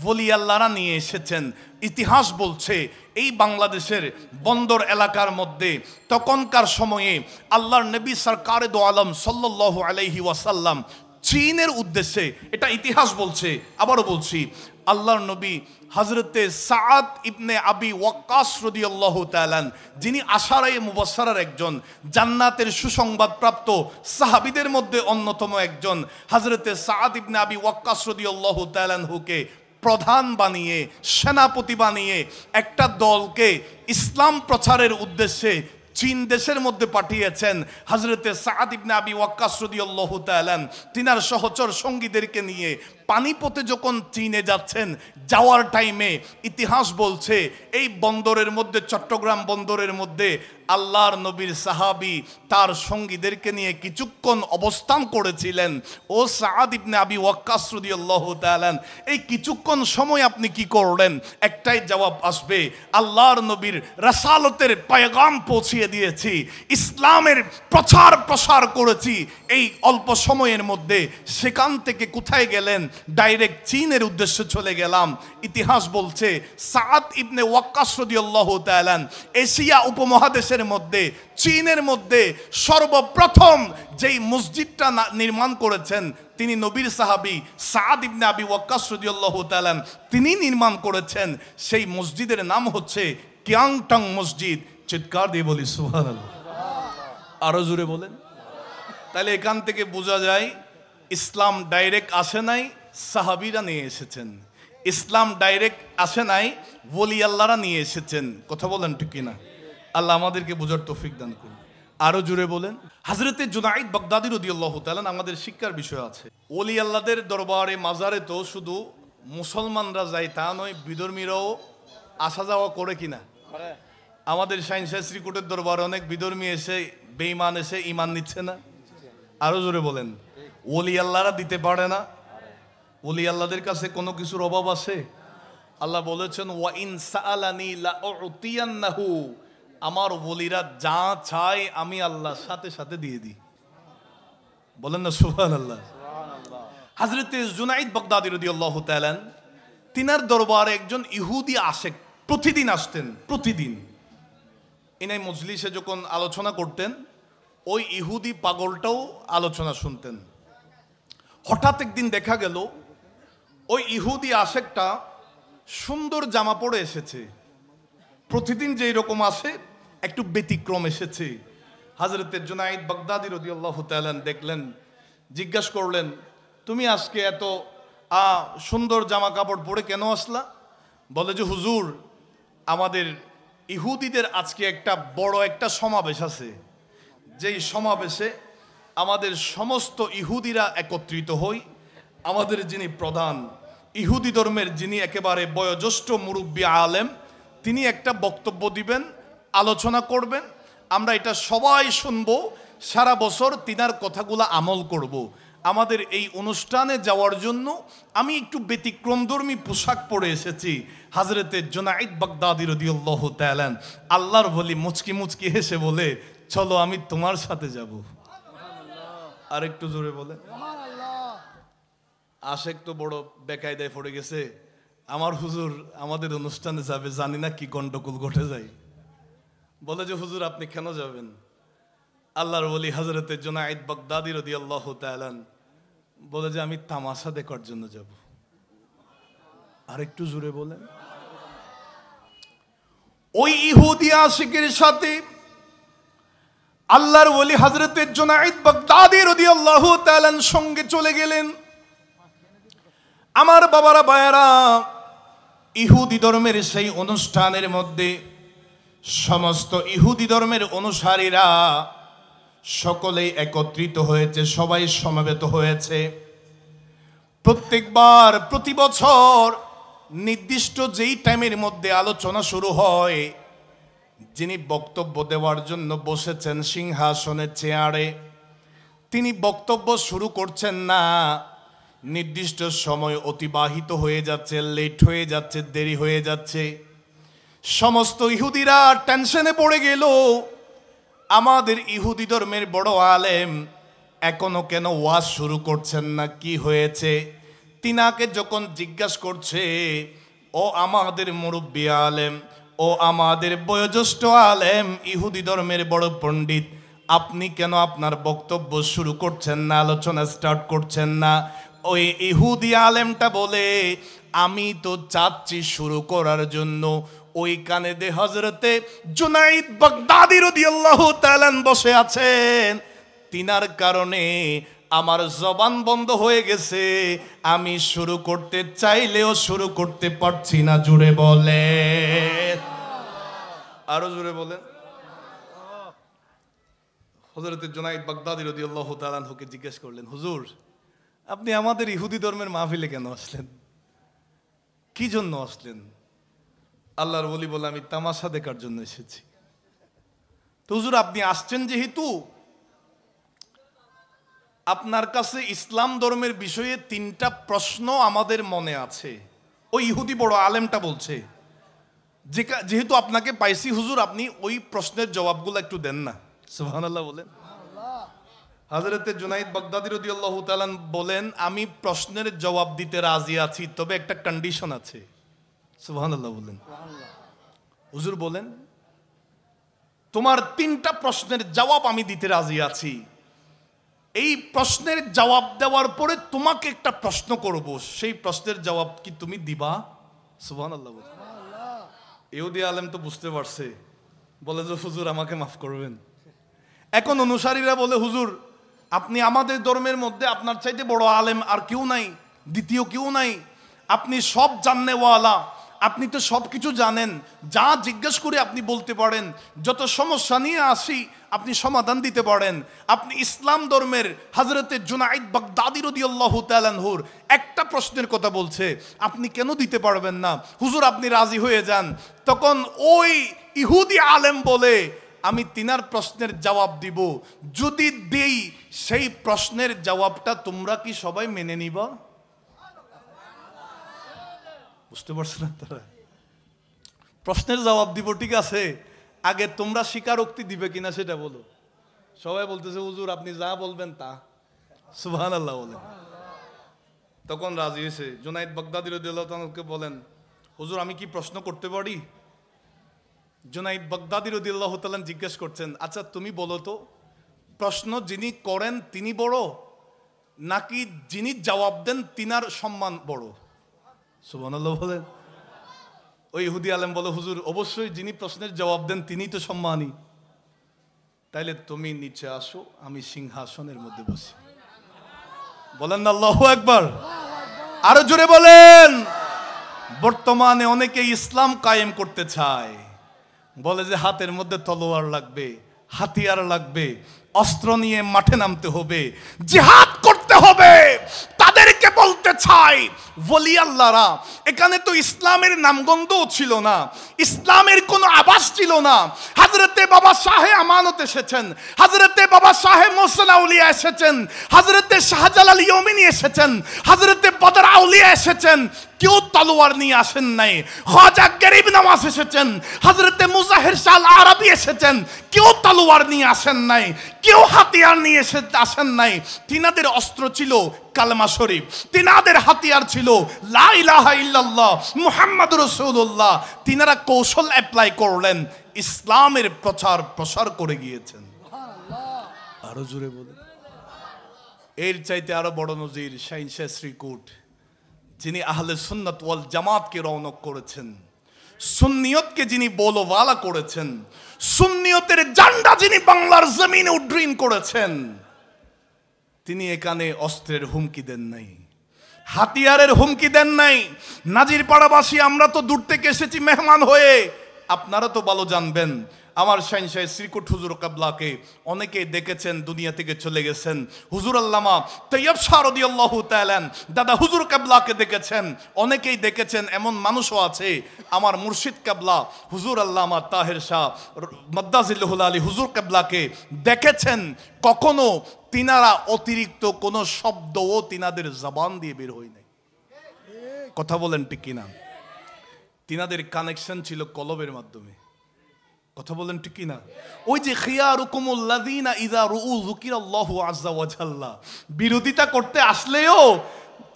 A: ওলি আল্লাহরা নিয়ে এসেছেন। ইতিহাস বলছে এই বাংলাদেশের বন্দর এলাকার মধ্যে তখনকার সময়ে আল্লাহর নবী সরকারে দো আলম সাল্লাল্লাহু আলাইহি ওয়াসাল্লাম চীনের উদ্দেশ্যে, এটা ইতিহাস বলছে, আবারও বলছি, আল্লাহর নবী হযরতে সাআদ ইবনে আবি ওয়াক্কাস রাদিয়াল্লাহু তাআলা, যিনি আশারায়ে মুবাশশারার একজন, জান্নাতের সুসংবাদ প্রাপ্ত সাহাবীদের মধ্যে অন্যতম একজন, হযরতে সাআদ ইবনে আবি ওয়াক্কাস রাদিয়াল্লাহু তাআলা আনহুকে প্রধান বানিয়ে, সেনাপতি বানিয়ে একটা দলকে ইসলাম প্রচারের উদ্দেশ্যে চীন দেশের মধ্যে পাঠিয়েছেন। হযরতে সাআদ ইবনে আবি ওয়াক্কাস রাদিয়াল্লাহু তাআলা তিনার সহচর সঙ্গীদেরকে নিয়ে পানিপথে যখন চীনে যাচ্ছেন, যাওয়ার টাইমে ইতিহাস বলছে এই বন্দরের মধ্যে, চট্টগ্রাম বন্দরের মধ্যে আল্লাহর নবীর সাহাবী তার সঙ্গীদেরকে নিয়ে কিছুক্ষণ অবস্থান করেছিলেন। ও সাআদ ইবনে আবি ওয়াক্কাস রাদিয়াল্লাহু তাআলা, এই কিছুক্ষণ সময় আপনি কি করলেন? একটাই জবাব আসবে, আল্লাহর নবীর রাসালতের পয়গাম পৌঁছিয়ে দিয়েছি, ইসলামের প্রসার করেছি এই অল্প সময়ের মধ্যে। সেখান থেকে কোথায় গেলেন? ডাইরেক্ট চীনের উদ্দেশ্যে চলে গেলাম। ইতিহাস বলছে সাআদ ইবনে ওয়াক্কাস রাদিয়াল্লাহু তাআলা এশিয়া উপমহাদেশের মধ্যে, চীনের মধ্যে সর্বপ্রথম যেই মসজিদটা নির্মাণ করেছেন তিনি নবীর সাহাবী সাআদ ইবনে আবি ওয়াক্কাস রাদিয়াল্লাহু তাআলা তিনি নির্মাণ করেছেন। সেই মসজিদের নাম হচ্ছে কিয়াংটং মসজিদ। চিৎকার দিয়ে বলি সুবহানাল্লাহ, আরো জোরে বলেন। তাহলে এখান থেকে বোঝা যায় ইসলাম ডাইরেক্ট আসে নাই, সাহাবীরা নিয়ে এসেছেন। ইসলাম ডাইরেক্ট আসে নাই, ওলি আল্লাহরা নিয়ে এসেছেন। কথা বলেন ঠিক কিনা? আল্লাহ আমাদেরকে বোঝার তৌফিক দান করুন। আরো জোরে বলেন। হযরতে জুনাইদ বাগদাদী রাদিয়াল্লাহু তাআলা আমাদের শিক্ষার বিষয় আছে। ওলি আল্লাহদের দরবারে, মাজারে তো শুধু মুসলমানরা যায় তা নয়, বিধর্মীরাও আসা যাওয়া করে কিনা? আমাদের শাহিনশাহ শ্রীকোটের দরবারে অনেক বিধর্মী এসে, বেঈমান এসে ঈমান নিচ্ছে না? আরো জোরে বলেন। ওলি আল্লাহরা দিতে পারে না? ওলি আল্লাহদের কাছে কোনো কিছুর অভাব আছে? আল্লাহ বলেছেন ওয়া ইন সাআলানি লা উতিয়ান্নাহু, আমার ওলিরা যা চায় আমি আল্লাহ সাথে সাথে দিয়ে দিই। বলেন না সুবহানাল্লাহ। হযরতে জুনাইদ বাগদাদী রাদিয়াল্লাহু তাআলা তিনার দরবারে একজন ইহুদি আশেক প্রতিদিন আসতেন। প্রতিদিন ইনাই মজলিসে যখন আলোচনা করতেন, ওই ইহুদি পাগলটাও আলোচনা শুনতেন। হঠাৎ একদিন দেখা গেল ওই ইহুদি আশেকটা সুন্দর জামা পরে এসেছে। প্রতিদিন যেই রকম আসে একটু ব্যতিক্রম এসেছে। হযরতে জুনাইদ বাগদাদী রাদিয়াল্লাহু তাআলা দেখলেন, জিজ্ঞাসা করলেন, তুমি আজকে এত সুন্দর জামা কাপড় পরে কেন আসলা? বলে যে হুজুর, আমাদের ইহুদিদের আজকে একটা বড় একটা সমাবেশ আছে, যেই সমাবেশে আমাদের সমস্ত ইহুদিরা একত্রিত হই। আমাদের যিনি প্রধান ইহুদি ধর্মের, যিনি একেবারে বয়োজ্যেষ্ঠ মুরব্বী আলেম, তিনি একটা বক্তব্য দিবেন, আলোচনা করবেন। আমরা এটা সবাই শুনবো, সারা বছর তিনার কথাগুলো আমল করব। আমাদের এই অনুষ্ঠানে যাওয়ার জন্য আমি একটু ব্যতিক্রমধর্মী পোশাক পরে এসেছি। হযরতে জুনাইদ বাগদাদী রাদিয়াল্লাহু তাআলা আল্লাহর ওলি মুচকি মুচকি হেসে বলে, চলো আমি তোমার সাথে যাব। আর একটু জোরে বলে। আশেক তো বড় বেকায়দায় পড়ে গেছে, আমার হুজুর আমাদের অনুষ্ঠানে যাবে, জানি না কি গন্ডগোল ঘটে যায়। বলে যে হুজুর আপনি কেন যাবেন? আল্লাহর ওলি হযরতে জুনাইদ বাগদাদী রাদিয়াল্লাহু তাআলা বলে যে আমি তামাশা দেখার জন্য যাব। আর একটু জোরে বলেন। ওই ইহুদি আশিকের সাথে আল্লাহর ওলি হযরতে জুনাইদ বাগদাদী রাদিয়াল্লাহু তাআলা সঙ্গে চলে গেলেন। আমার বাবারা, ভাইয়েরা, ইহুদি ধর্মের সেই অনুষ্ঠানের মধ্যে সমস্ত ইহুদি ধর্মের অনুসারীরা সকলেই একত্রিত হয়েছে, সবাই সমবেত হয়েছে। প্রত্যেকবার প্রতি বছর নির্দিষ্ট যেই টাইমের মধ্যে আলোচনা শুরু হয়, যিনি বক্তব্য দেওয়ার জন্য বসেছেন সিংহাসনের চেয়ারে, তিনি বক্তব্য শুরু করছেন না। নির্দিষ্ট সময় অতিবাহিত হয়ে যাচ্ছে, লেট হয়ে যাচ্ছে, দেরি হয়ে যাচ্ছে। সমস্ত ইহুদিরা টেনশনে পড়ে গেল, আমাদের ইহুদি ধর্মের বড় আলেম এখনো কেন ওয়াজ শুরু করছেন না, কি হয়েছে? তিনাকে যখন জিজ্ঞাসা করছে, ও আমাদের মুরব্বী আলেম, ও আমাদের বয়োজ্যেষ্ঠ আলেম, ইহুদি ধর্মের বড় পণ্ডিত, আপনি কেন আপনার বক্তব্য শুরু করছেন না, আলোচনা স্টার্ট করছেন না? ওই ইহুদি আলেমটা বলে, আমি তো চাচ্ছি শুরু করার জন্য। ওই কানে দে হযরতে জুনাইদ বাগদাদী রাদিয়াল্লাহু তাআলা বসে আছেন, তিনার কারণে আমার জবান বন্ধ হয়ে গেছে, আমি শুরু করতে চাইলেও শুরু করতে পারছি না। জুড়ে বলে, আরো জুড়ে বলেন। হযরতে জুনাইদ বাগদাদী রাদিয়াল্লাহু তাআলা হুকে জিজ্ঞেস করলেন, হুজুর
B: আপনি আমাদের ইহুদি ধর্মের মাহফিলে কেন আসলেন? কি জন্য আসলেন? আল্লাহর ওলি বলে, আমি তামাশা দেখার জন্য এসেছি। তো হুজুর, আপনি আসছেন যেহেতু, আপনার কাছে ইসলাম ধর্মের বিষয়ে 3টা প্রশ্ন আমাদের মনে আছে। ওই ইহুদি বড় আলেমটা বলছে, যেহেতু আপনাকে পাইছি হুজুর, আপনি ওই প্রশ্নের জবাবগুলো একটু দেন না। সুবহানাল্লাহ বলেন। হযরতে জুনাইদ বাগদাদী রাদিয়াল্লাহু তাআলা বলেন, আমি প্রশ্নের জবাব দিতে রাজি আছি, তবে একটা কন্ডিশন আছে। সুবহানাল্লাহ বলেন। হুজুর বলেন, তোমার 3টা প্রশ্নের জবাব আমি দিতে রাজি আছি। এই প্রশ্নের জবাব দেওয়ার পরে তোমাকে একটা প্রশ্ন করব, সেই প্রশ্নের জবাব কি তুমি দিবা? সুবহানাল্লাহ বলেন। ইহুদি আলেম তো বুঝতে পারছে, বলে যে হুজুর আমাকে মাফ করবেন। এখন অনুসারীরা বলে, হুজুর আপনি আমাদের ধর্মের মধ্যে আপনার চাইতে বড় আলেম আর কেউ নাই, দ্বিতীয় কেউ নাই। আপনি সব জাননেওয়ালা, আপনি তো সব কিছু জানেন, যা জিজ্ঞেস করে আপনি বলতে পারেন, যত সমস্যা নিয়ে আসি আপনি সমাধান দিতে পারেন। আপনি ইসলাম ধর্মের হযরতে জুনাইদ বাগদাদী রাদিয়াল্লাহু তাআলা আনহুর একটা প্রশ্নের কথা বলছে, আপনি কেন দিতে পারবেন না? হুজুর আপনি রাজি হয়ে যান। তখন ওই ইহুদি আলেম বলে, আমি তিনার প্রশ্নের জবাব দিব, যদি দেই সেই প্রশ্নের জবাবটা তোমরা কি সবাই মেনে নিবা? বুঝতে পারছো না? তারা প্রশ্নের জবাব দিব, ঠিক আছে, আগে তোমরা স্বীকারোক্তি দিবে কিনা সেটা বলো। সবাই বলতেছে, হুজুর আপনি যা বলবেন তা। সুবহানাল্লাহ বলেন। তখন রাজি হয়েছে। জুনাইদ বাগদাদী রাদিয়াল্লাহু তাআলাকে বলেন, হুজুর আমি কি প্রশ্ন করতে পারি? জুনাইদ বাগদাদী রাদিয়াল্লাহু তাআলা জিজ্ঞেস করছেন, আচ্ছা তুমি বলো তো, প্রশ্ন যিনি করেন তিনি বড়, নাকি যিনি জবাব দেন তিনার সম্মান বড়? সুবহানাল্লাহ বলেন। ওই ইহুদি আলেম বলে, হুজুর অবশ্যই যিনি প্রশ্নের জবাব দেন তিনি তো সম্মানী। তাইলে তুমি নিচে আসো, আমি সিংহাসনের মধ্যে বসি। বলেন না আল্লাহু আকবার। আরো জোরে বলেন। বর্তমানে অনেকে ইসলাম কায়েম করতে চায়, বলে যে হাতের মধ্যে তলোয়ার লাগবে, হাতিয়ার লাগবে, অস্ত্র নিয়ে মাঠে নামতে হবে, জিহাদ করতে হবে। তাদেরকে বলতে চাই, ওলি আল্লাহরা, এখানে তো ইসলামের নামগন্ধও ছিল না, ইসলামের কোনো আভাস ছিল না। হযরতে বাবা শাহে আমানত এসেছেন, হযরতে বাবা শাহে মোহসেন আউলিয়া এসেছেন, হযরতে শাহজালাল ইয়ামিনী এসেছেন, হযরতে বদর আউলিয়া এসেছেন, কেউ তলোয়ার নিয়ে আসেন নাই। খাজা গরিব নওয়াজ এসেছেন, হযরতে মুজাহির শাহ আরবি এসেছেন, কেউ তলোয়ার নিয়ে আসেন নাই, কেউ হাতিয়ার নিয়ে আসেন নাই। তিনাদের অস্ত্র ছিল কালেমা শরীফ, তিনাদের হাতিয়ার ছিল লা ইলাহা ইল্লাল্লাহ মুহাম্মাদুর রাসূলুল্লাহ। তিনারা কৌশল অ্যাপ্লাই করলেন, ইসলামের প্রসার করে গিয়েছেন। আরো জোরে বলেন। এর চাইতে আরো বড় নজির শাইন শাহ শ্রীকুট, যিনি আহলে সুন্নাত ওয়াল জামাতকে রওনক করেছেন, সুন্নিয়তকে যিনি বলওয়ালা করেছেন, সুন্নিয়তের ঝান্ডা যিনি বাংলার জমিনে উড্ডীন করেছেন, তিনি এখানে অস্ত্রের হুমকি দেন নাই, হাতিয়ারের হুমকি দেন নাই। নাজির পাড়াবাসী আমরা তো দূর থেকে এসেছি মেহমান হয়ে, আপনারা তো ভালো জানবেন। আমার শাইন শাহ শ্রীকুট হুজুর কাবলাকে অনেকেই দেখেছেন, দুনিয়া থেকে চলে গেছেন। হুজুর আল্লামা তৈয়ব শাহ রাদিয়াল্লাহু তাআলা দাদা হুজুর কাবলাকে দেখেছেন, অনেকেই দেখেছেন। এমন মানুষও আছে, আমার মুর্শিদ কাবলা হুজুর আল্লামা তাহের শাহ মাদ্দাজিল্লাহুল আলী হুজুর কাবলাকে দেখেছেন। কখনো তিনারা অতিরিক্ত কোনো শব্দও তিনাদের জবান দিয়ে বের হয় নাই। কথা বলেন ঠিক কিনা? তিনাদের কানেকশন ছিল কলবের মাধ্যমে। কথা বলেন ঠিক কিনা? ওই যে খিয়ারুকুমুল্লাযীনা ইযা রুউ যুকিরাল্লাহু আযজা ওয়া জাল্লা, বিরোধিতা করতে আসলেও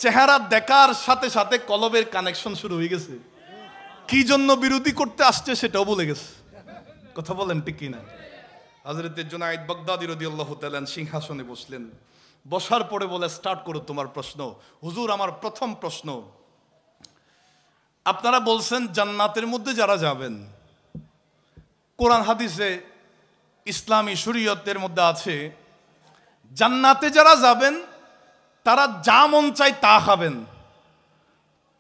B: চেহারা দেখার সাথে সাথে কলবের কানেকশন শুরু হয়ে গেছে। কি জন্য বিরোধী করতে আসছে সেটাও বলে গেছে। কথা বলেন ঠিক কিনা? হযরতে জুনাইদ বাগদাদী রাদিয়াল্লাহু তাআলা সিংহাসনে বসলেন। বসার পরে বলে, স্টার্ট করো তোমার প্রশ্ন। হুজুর আমার প্রথম প্রশ্ন, আপনারা বলছেন জান্নাতের মধ্যে যারা যাবেন, কোরআন হাদিসে ইসলামী শরীয়তের মধ্যে আছে, জান্নাতে যারা যাবেন তারা যা মন চায় তা খাবেন,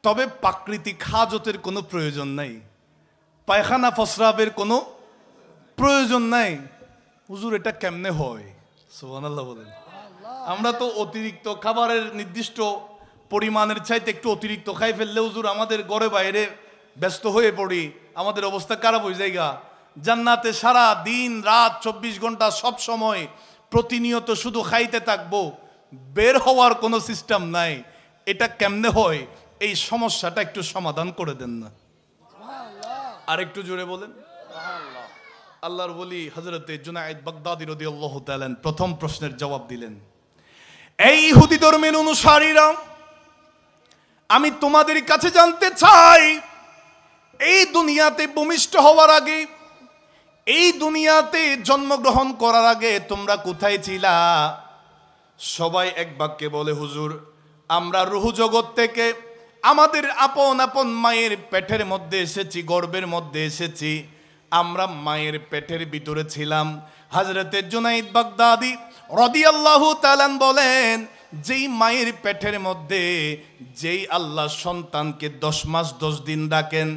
B: তবে প্রাকৃতিক হাজতের কোনো প্রয়োজন নাই, পায়খানা প্রস্রাবের কোনো প্রয়োজন নাই। হুজুর এটা কেমনে হয়? সুবহানাল্লাহ বলেন। আমরা তো অতিরিক্ত খাবারের নির্দিষ্ট পরিমাণের চাইতে একটু অতিরিক্ত খাই ফেললে হুজুর আমাদের ঘরে বাইরে ব্যস্ত হয়ে পড়ি, আমাদের অবস্থা খারাপ হয়ে যায়। জান্নাতে সারা দিন রাত 24 ঘন্টা সব সময় প্রতিনিয়ত শুধু খাইতে থাকবো, বের হওয়ার কোনো সিস্টেম নাই। এটা কেমনে হয়? এই সমস্যাটা একটু সমাধান করে দেন না। আর একটু জোরে বলেন। আল্লাহর ওলি হযরতে জুনায়েদ বাগদাদী রাদিয়াল্লাহু তাআলা প্রথম প্রশ্নের জবাব দিলেন, এই ইহুদি ধর্মের অনুসারীরা, আমি তোমাদের কাছে জানতে চাই, এই দুনিয়াতে ভূমিষ্ঠ হওয়ার আগে, এই দুনিয়াতে জন্মগ্রহণ করার আগে তোমরা কোথায় ছিলা? সবাই এক বাক্যে বলে, হুজুর আমরা রূহ জগৎ থেকে আমাদের আপন আপন মায়ের পেটের মধ্যে এসেছি, গর্ভের মধ্যে এসেছি, আমরা মায়ের পেটের ভিতরে ছিলাম। হযরতে জুনাইদ বাগদাদী রাদিয়াল্লাহু তাআলা বলেন, যেই মায়ের পেটের মধ্যে যেই আল্লাহ সন্তানকে 10 মাস 10 দিন রাখেন,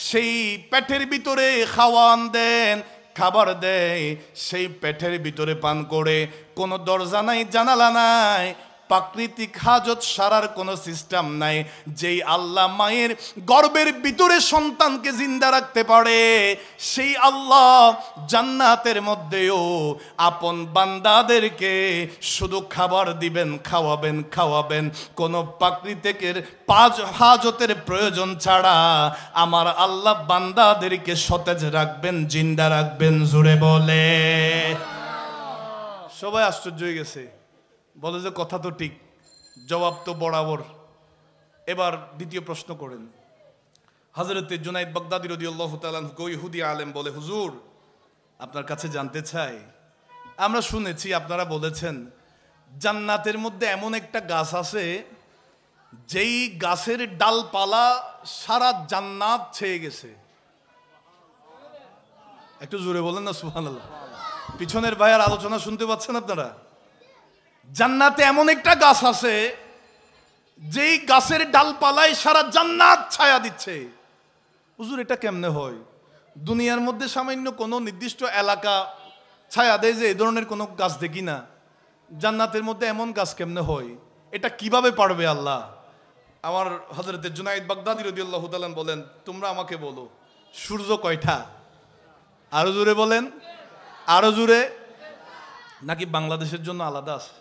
B: সেই পেটের ভিতরে খাওয়ান দেন, খাবার দেয়, সেই পেটের ভিতরে পান করে, কোনো দরজা নাই, জানালা নাই, প্রাকৃতিক হাজত সারার কোনো সিস্টেম নাই। যেই আল্লাহ মায়ের গর্ভের ভিতরে সন্তানকে জিন্দা রাখতে পারে, সেই আল্লাহ জান্নাতের মধ্যেও আপন বান্দাদেরকে শুধু খাবার দিবেন, খাওয়াবেন, কোনো প্রাকৃতিকের হাজতের প্রয়োজন ছাড়া আমার আল্লাহ বান্দাদেরকে সতেজ রাখবেন, জিন্দা রাখবেন। জোরে বলে। সবাই আশ্চর্য হয়ে গেছে, বলে যে কথা তো ঠিক, জবাব তো বরাবর। এবার দ্বিতীয় প্রশ্ন করেন। হযরতে জুনাইদ বাগদাদী রাদিয়াল্লাহু তাআলা ইহুদি আলেম বলে, হুজুর আপনার কাছে জানতে চাই, আমরা শুনেছি আপনারা বলেছেন জান্নাতের মধ্যে এমন একটা গাছ আছে, যেই গাছের ডালপালা সারা জান্নাত ছেয়ে গেছে। একটু জোরে বলেন না সুবহানাল্লাহ। পিছনের ভাইয়ার আলোচনা শুনতে পাচ্ছেন আপনারা? জান্নাতে এমন একটা গাছ আছে, যেই গাছের ডালপালায় সারা জান্নাত ছায়া দিচ্ছে। হুজুর এটা কেমনে হয়? দুনিয়ার মধ্যে সামান্য কোনো নির্দিষ্ট এলাকা ছায়া দেয়, যে এই ধরনের কোনো গাছ দেখি না। জান্নাতের মধ্যে এমন গাছ কেমনে হয়? এটা কিভাবে পারবে আল্লাহ? আমার হযরতে জুনাইদ বাগদাদী রাদিয়াল্লাহু তাআলা বলেন, তোমরা আমাকে বলো সূর্য কয়টা? আরো জোরে বলেন, আরো জোরে। নাকি বাংলাদেশের জন্য আলাদা আছে?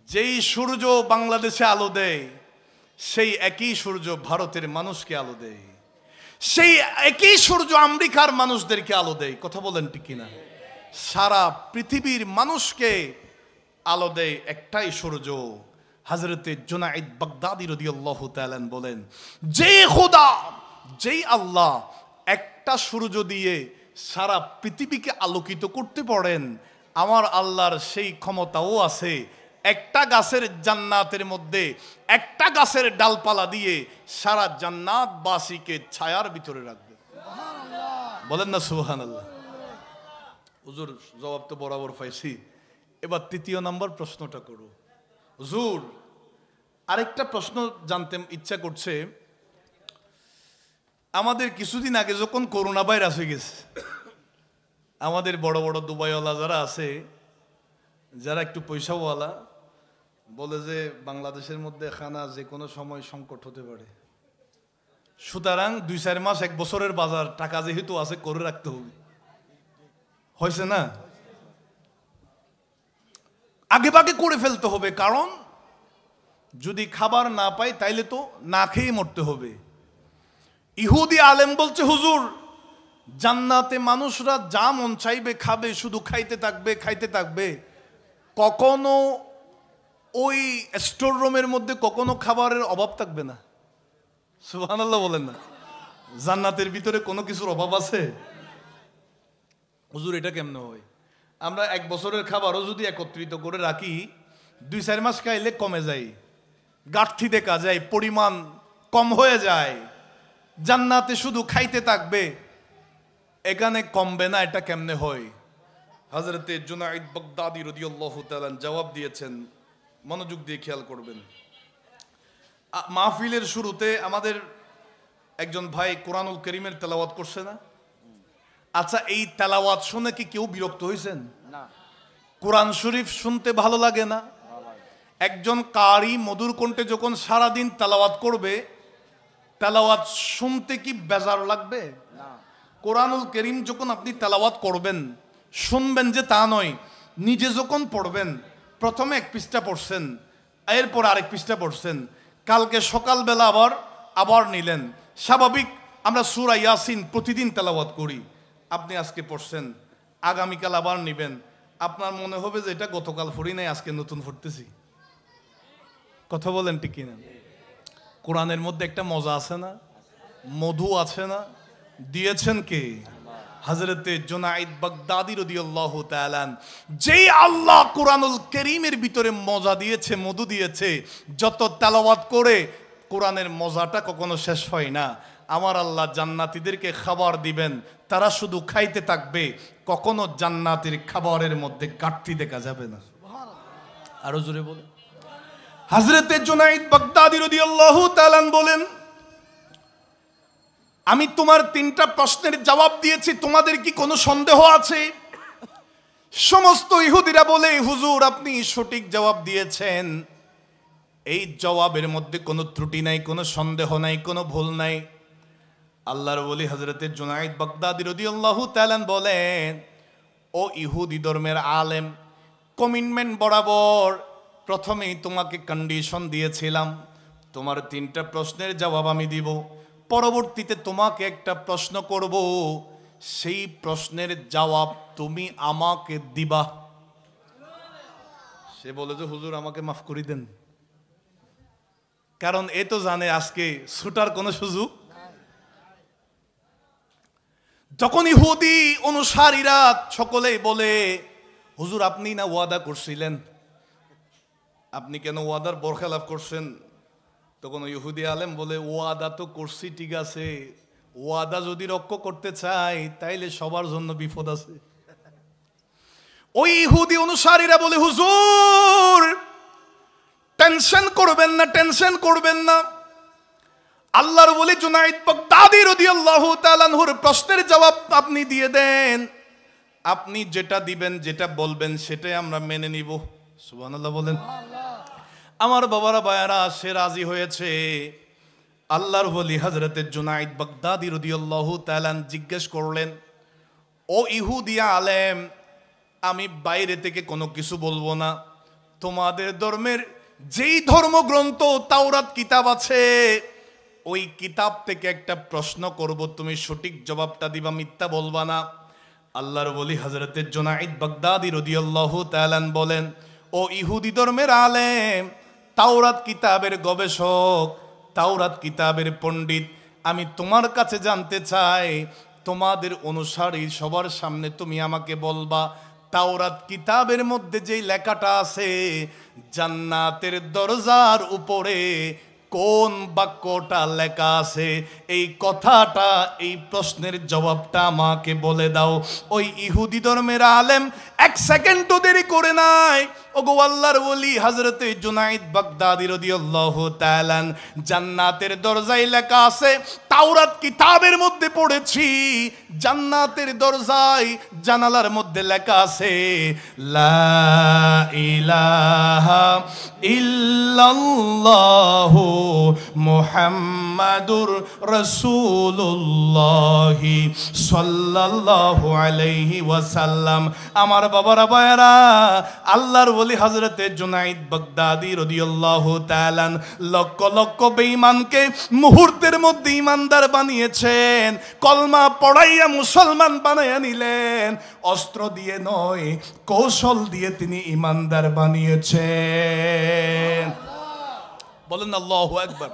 B: যেই সূর্য বাংলাদেশে আলো দেয়, সেই একই সূর্য ভারতের মানুষকে আলো দেয়, সেই একই সূর্য আমেরিকার মানুষদেরকে আলো দেয়। কথা বলেন ঠিক কিনা? সারা পৃথিবীর মানুষকে আলো দেয় একটাই সূর্য। হযরতে জুনাইদ বাগদাদী রাদিয়াল্লাহু তাআলা বলেন, যে খোদা, যেই আল্লাহ একটা সূর্য দিয়ে সারা পৃথিবীকে আলোকিত করতে পারেন, আমার আল্লাহর সেই ক্ষমতাও আছে একটা গাছের জান্নাতের মধ্যে একটা গাছের ডালপালা দিয়ে সারা জান্নাতবাসীকে ছায়ার ভিতরে রাখবে। বলেন না সুবহানাল্লাহ। হুজুর জবাব তো বরাবর পাইছি, এবার তৃতীয় নম্বর প্রশ্নটা করো। হুজুর আরেকটা প্রশ্ন জানতে ইচ্ছা করছে। আমাদের কিছুদিন আগে যখন করোনা ভাইরাস হয়ে গেছে, আমাদের বড় বড় দুবাইওয়ালা যারা আছে, যারা একটু পয়সাওয়ালা, বলে যে বাংলাদেশের মধ্যে খানা যে কোনো সময় সংকট হতে পারে, সুতরাং 2-4 মাস 1 বছরের বাজার টাকা যেহেতু আছে করে রাখতে হবে। হয়েছে না? আগে ভাগে করে ফেলতে হবে, কারণ যদি খাবার না পাই তাইলে তো না খেয়ে মরতে হবে। ইহুদি আলেম বলছে, হুজুর জান্নাতে মানুষরা যা মন চাইবে খাবে, শুধু খাইতে থাকবে, কখনো ওই স্টোর রুমের মধ্যে কখনো খাবারের অভাব থাকবে না। সুবহানাল্লাহ বলেন না। জান্নাতের ভিতরে কোনো কিছুর অভাব আছে? হুজুর এটা কেমনে হয়? আমরা 1 বছরের খাবারও যদি একত্রিত করে রাখি, 2-4 মাস খাইলে কমে যায়, ঘাটতি দেখা যায়, পরিমাণ কম হয়ে যায়। জান্নাতে শুধু খাইতে থাকবে, এখানে কমবে না, এটা কেমনে হয়? হযরতে জুনাইদ বাগদাদী রাদিয়াল্লাহু তাআলা জবাব দিয়েছেন, মনোযোগ দিয়ে খেয়াল করবেন। মাহফিলের শুরুতে আমাদের একজন ভাই কোরআনুল কারীমের তেলাওয়াত করছে না? আচ্ছা, এই তেলাওয়াত শুনে কি কেউ বিরক্ত হয়েছেন? না। কোরআন শরীফ শুনতে ভালো লাগে না? একজন কারি মধুর কণ্ঠে যখন সারাদিন তেলাওয়াত করবে, তেলাওয়াত শুনতে কি বেজার লাগবে? কোরআনুল কারীম যখন আপনি তেলাওয়াত করবেন, শুনবেন যে তা নয়, নিজে যখন পড়বেন, প্রথমে এক পৃষ্ঠা পড়ছেন, এরপর আরেক পৃষ্ঠা পড়ছেন, কালকে সকালবেলা আবার নিলেন। স্বাভাবিক আমরা সূরা ইয়াসিন প্রতিদিন তেলাওয়াত করি, আপনি আজকে পড়ছেন, আগামীকাল আবার নিবেন, আপনার মনে হবে যে এটা গতকাল পড়ি নাই, আজকে নতুন পড়তেছি। কথা বলেন ঠিক কিনা? কোরআনের মধ্যে একটা মজা আছে না, মধু আছে না? দিয়েছেন কে? হযরতে জুনাইদ বাগদাদী রাদিয়াল্লাহু তাআলা। যেই আল্লাহ কোরআনুল কারীমের ভিতরে মজা দিয়েছে, মধু দিয়েছে, যত তেলাওয়াত করে কোরআনের মজাটা কখনো শেষ হয় না। আমার আল্লাহ জান্নাতীদেরকে খাবার দিবেন, তারা শুধু খাইতে থাকবে, কখনো জান্নাতের খাবারের মধ্যে ঘাটতি দেখা যাবে না। আরো জোরে বলে। হযরতে জুনাইদ বাগদাদী রাদিয়াল্লাহু তাআলা বলেন, আমি তোমার 3টা প্রশ্নের জবাব দিয়েছি, তোমাদের কি কোনো সন্দেহ আছে? সমস্ত ইহুদিরা বলে, হুজুর আপনি সঠিক জবাব দিয়েছেন, এই জবাবের মধ্যে কোনো ত্রুটি নাই, কোনো সন্দেহ নাই, কোনো ভুল নাই। আল্লাহর ওলি হযরতে জুনাইদ বাগদাদী রাদিয়াল্লাহু তাআলা বলেন, ও ইহুদি ধর্মের আলেম, কমিটমেন্ট বরাবর প্রথমেই তোমাকে কন্ডিশন দিয়েছিলাম, তোমার 3টা প্রশ্নের জবাব আমি দিব, পরবর্তীতে তোমাকে একটা প্রশ্ন করব, সেই প্রশ্নের জবাব তুমি আমাকে দিবা। সে বলে যে হুজুর আমাকে মাফ করে দেন, কারণ এ তো জানে আজকে ছুটার কোনো সুযোগ। যখন ইহুদি অনুসারীরা সকলেই বলে, হুজুর আপনি না ওয়াদা করছিলেন, আপনি কেন ওয়াদার বরখেলাপ করছেন? তখন ইহুদি আলেম বলে, ওয়াদা তো করছি ঠিক আছে, ওয়াদা যদি রক্ষা করতে চাই তাইলে সবার জন্য বিপদ আছে। ওই ইহুদি অনুসারীরা বলে, হুজুর টেনশন করবেন না, টেনশন করবেন না, আল্লাহর ওলি জুনাইদ বাগদাদী রাদিয়াল্লাহু তাআলা আনহুর প্রশ্নের জবাব আপনি দিয়ে দেন, আপনি যেটা দিবেন, যেটা বলবেন সেটাই আমরা মেনে নিব। সুবহানাল্লাহ বলেন। আমার বাবারা ভাইয়ারা, সে রাজি হয়েছে। আল্লাহর ওলি হযরতে জুনাইদ বাগদাদী রাদিয়াল্লাহু তাআলা জিজ্ঞেস করলেন, ও ইহুদিয়া আলেম, আমি বাইরে থেকে কোনো কিছু বলবো না, তোমাদের ধর্মের যেই ধর্মগ্রন্থ তাওরাত কিতাব আছে, ওই কিতাব থেকে একটা প্রশ্ন করব, তুমি সঠিক জবাবটা দিবা, মিথ্যা বলবা না। আল্লাহর ওলি হযরতে জুনাইদ বাগদাদী রাদিয়াল্লাহু তাআলা বলেন, ও ইহুদি ধর্মের আলেম, তাওরাত কিতাবের গবেষক, তাওরাত কিতাবের পণ্ডিত, আমি তোমার কাছে জানতে চাই, তোমাদের অনুসারী সবার সামনে তুমি আমাকে বলবা, তাওরাত কিতাবের মধ্যে যেই লেখাটা আছে, জান্নাতের দরজার উপরে কোন বাক্যটা লেখা আছে, এই কথাটা, এই প্রশ্নের জবাবটা আমাকে বলে দাও। ওই ইহুদি ধর্মের আলেম 1 সেকেন্ডও দেরি করে নাই, ওগো আল্লাহর ওলি হযরতে জুনাইদ বাগদাদী রাদিয়াল্লাহু তাআলা, জান্নাতের দরজায় লেখা আছে, তাওরাত কিতাবের মধ্যে পড়েছি, জান্নাতের দরজায় জানালার মধ্যে লেখা আছে, লা ইলাহা ইল্লাল্লাহু মুহাম্মাদুর রাসূলুল্লাহ সাল্লাল্লাহু আলাইহি ওয়াসাল্লাম। আমার বাবারা ভাইয়ারা, আল্লাহর ওলি হযরতে জুনাইদ বাগদাদী রাদিয়াল্লাহু তাআলা লক্ষ লক্ষ বেঈমানকে মুহূর্তের মধ্যে ঈমানদার বানিয়েছেন, কলমা পড়াইয়া মুসলমান বানাইয়া নিলেন, অস্ত্র দিয়ে নয়, কৌশল দিয়ে তিনি ঈমানদার বানিয়েছেন। বলেন আল্লাহু আকবার।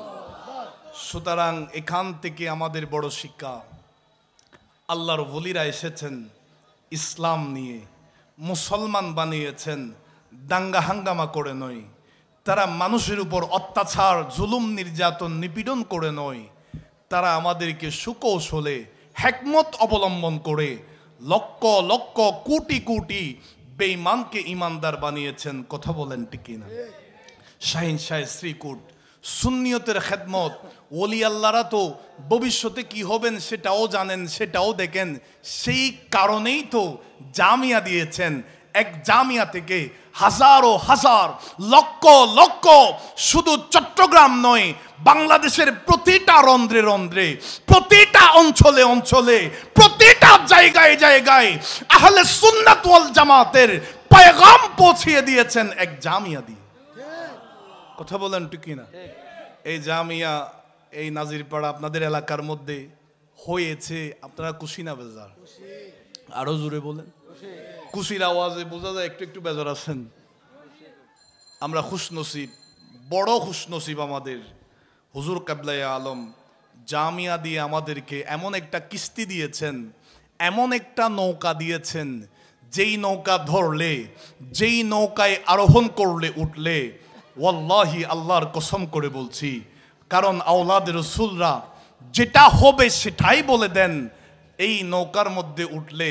B: সুতরাং এখান থেকে আমাদের বড় শিক্ষা, আল্লাহর ওলিরা এসেছেন ইসলাম নিয়ে, মুসলমান বানিয়েছেন দাঙ্গা হাঙ্গামা করে নয়, তারা মানুষের উপর অত্যাচার, জুলুম, নির্যাতন, নিপীড়ন করে নয়, তারা আমাদেরকে সুকৌশলে, হিকমত অবলম্বন করে লক্ষ লক্ষ কোটি কোটি বেঈমানকে ঈমানদার বানিয়েছেন। কথা বলেন ঠিক কিনা? শাহিন শাহ শ্রীকুট, সুন্নিয়তের খেদমত, ওলি আল্লাহরা তো ভবিষ্যতে কি হবেন সেটাও জানেন, সেটাও দেখেন, সেই কারণেই তো জামিয়া দিয়েছেন।
A: এক জামিয়া থেকে হাজারো হাজার লক্ষ লক্ষ, শুধু চট্টগ্রাম নয়, বাংলাদেশের প্রতিটা রন্ধ্রে রন্ধ্রে, প্রতিটা অঞ্চলে অঞ্চলে, প্রতিটা জায়গায় জায়গায় আহলে সুন্নাত ওয়াল জামাতের পয়গাম পৌঁছিয়ে দিয়েছেন এক জামিয়া দিয়ে। কথা বলেন ঠিক কিনা? এই জামিয়া এই নাজিরপাড়া আপনাদের এলাকার মধ্যে হয়েছে, আপনারা খুশি না বেজার? আরো জোরে বলেন। খুশির আওয়াজে বোঝা যায় একটু একটু বেজার আছেন। আমরা খুশনসিব, বড় খুশনসিব আমাদের হুজুর কিবলায়ে আলম জামিয়া দিয়ে আমাদেরকে এমন একটা কিস্তি দিয়েছেন, এমন একটা নৌকা দিয়েছেন, যেই নৌকা ধরলে, যেই নৌকায় আরোহণ করলে, উঠলে, ওয়াল্লাহি আল্লাহর কসম করে বলছি, কারণ আওলাদ রাসূলরা যেটা হবে সেটাই বলে দেন, এই নৌকার মধ্যে উঠলে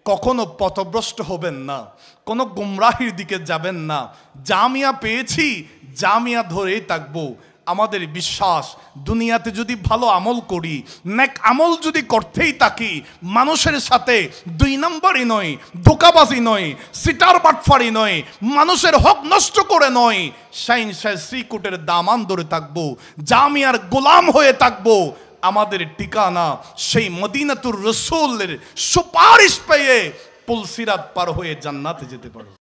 A: কখনো পথভ্রষ্ট হবেন না, কোনো গুমরাহির দিকে যাবেন না। জামিয়া পেয়েছি, জামিয়া ধরেই থাকবো। আমাদের বিশ্বাস, দুনিয়াতে যদি ভালো আমল করি, নেক আমল যদি করতেই থাকি, মানুষের সাথে দুই নম্বরই নয়, ধোঁকাবাজি নয়, সিটার বাটফারি নয়, মানুষের হক নষ্ট করে নয়, শাইন শাহ শ্রীকুটের দামান ধরে থাকবো, জামিয়ার গোলাম হয়ে থাকবো। আমাদের ঠিকানা সেই মদিনাতুর রাসূলের সুপারিশ পেয়ে পুলসিরাত পার হয়ে জান্নাতে যেতে পারো।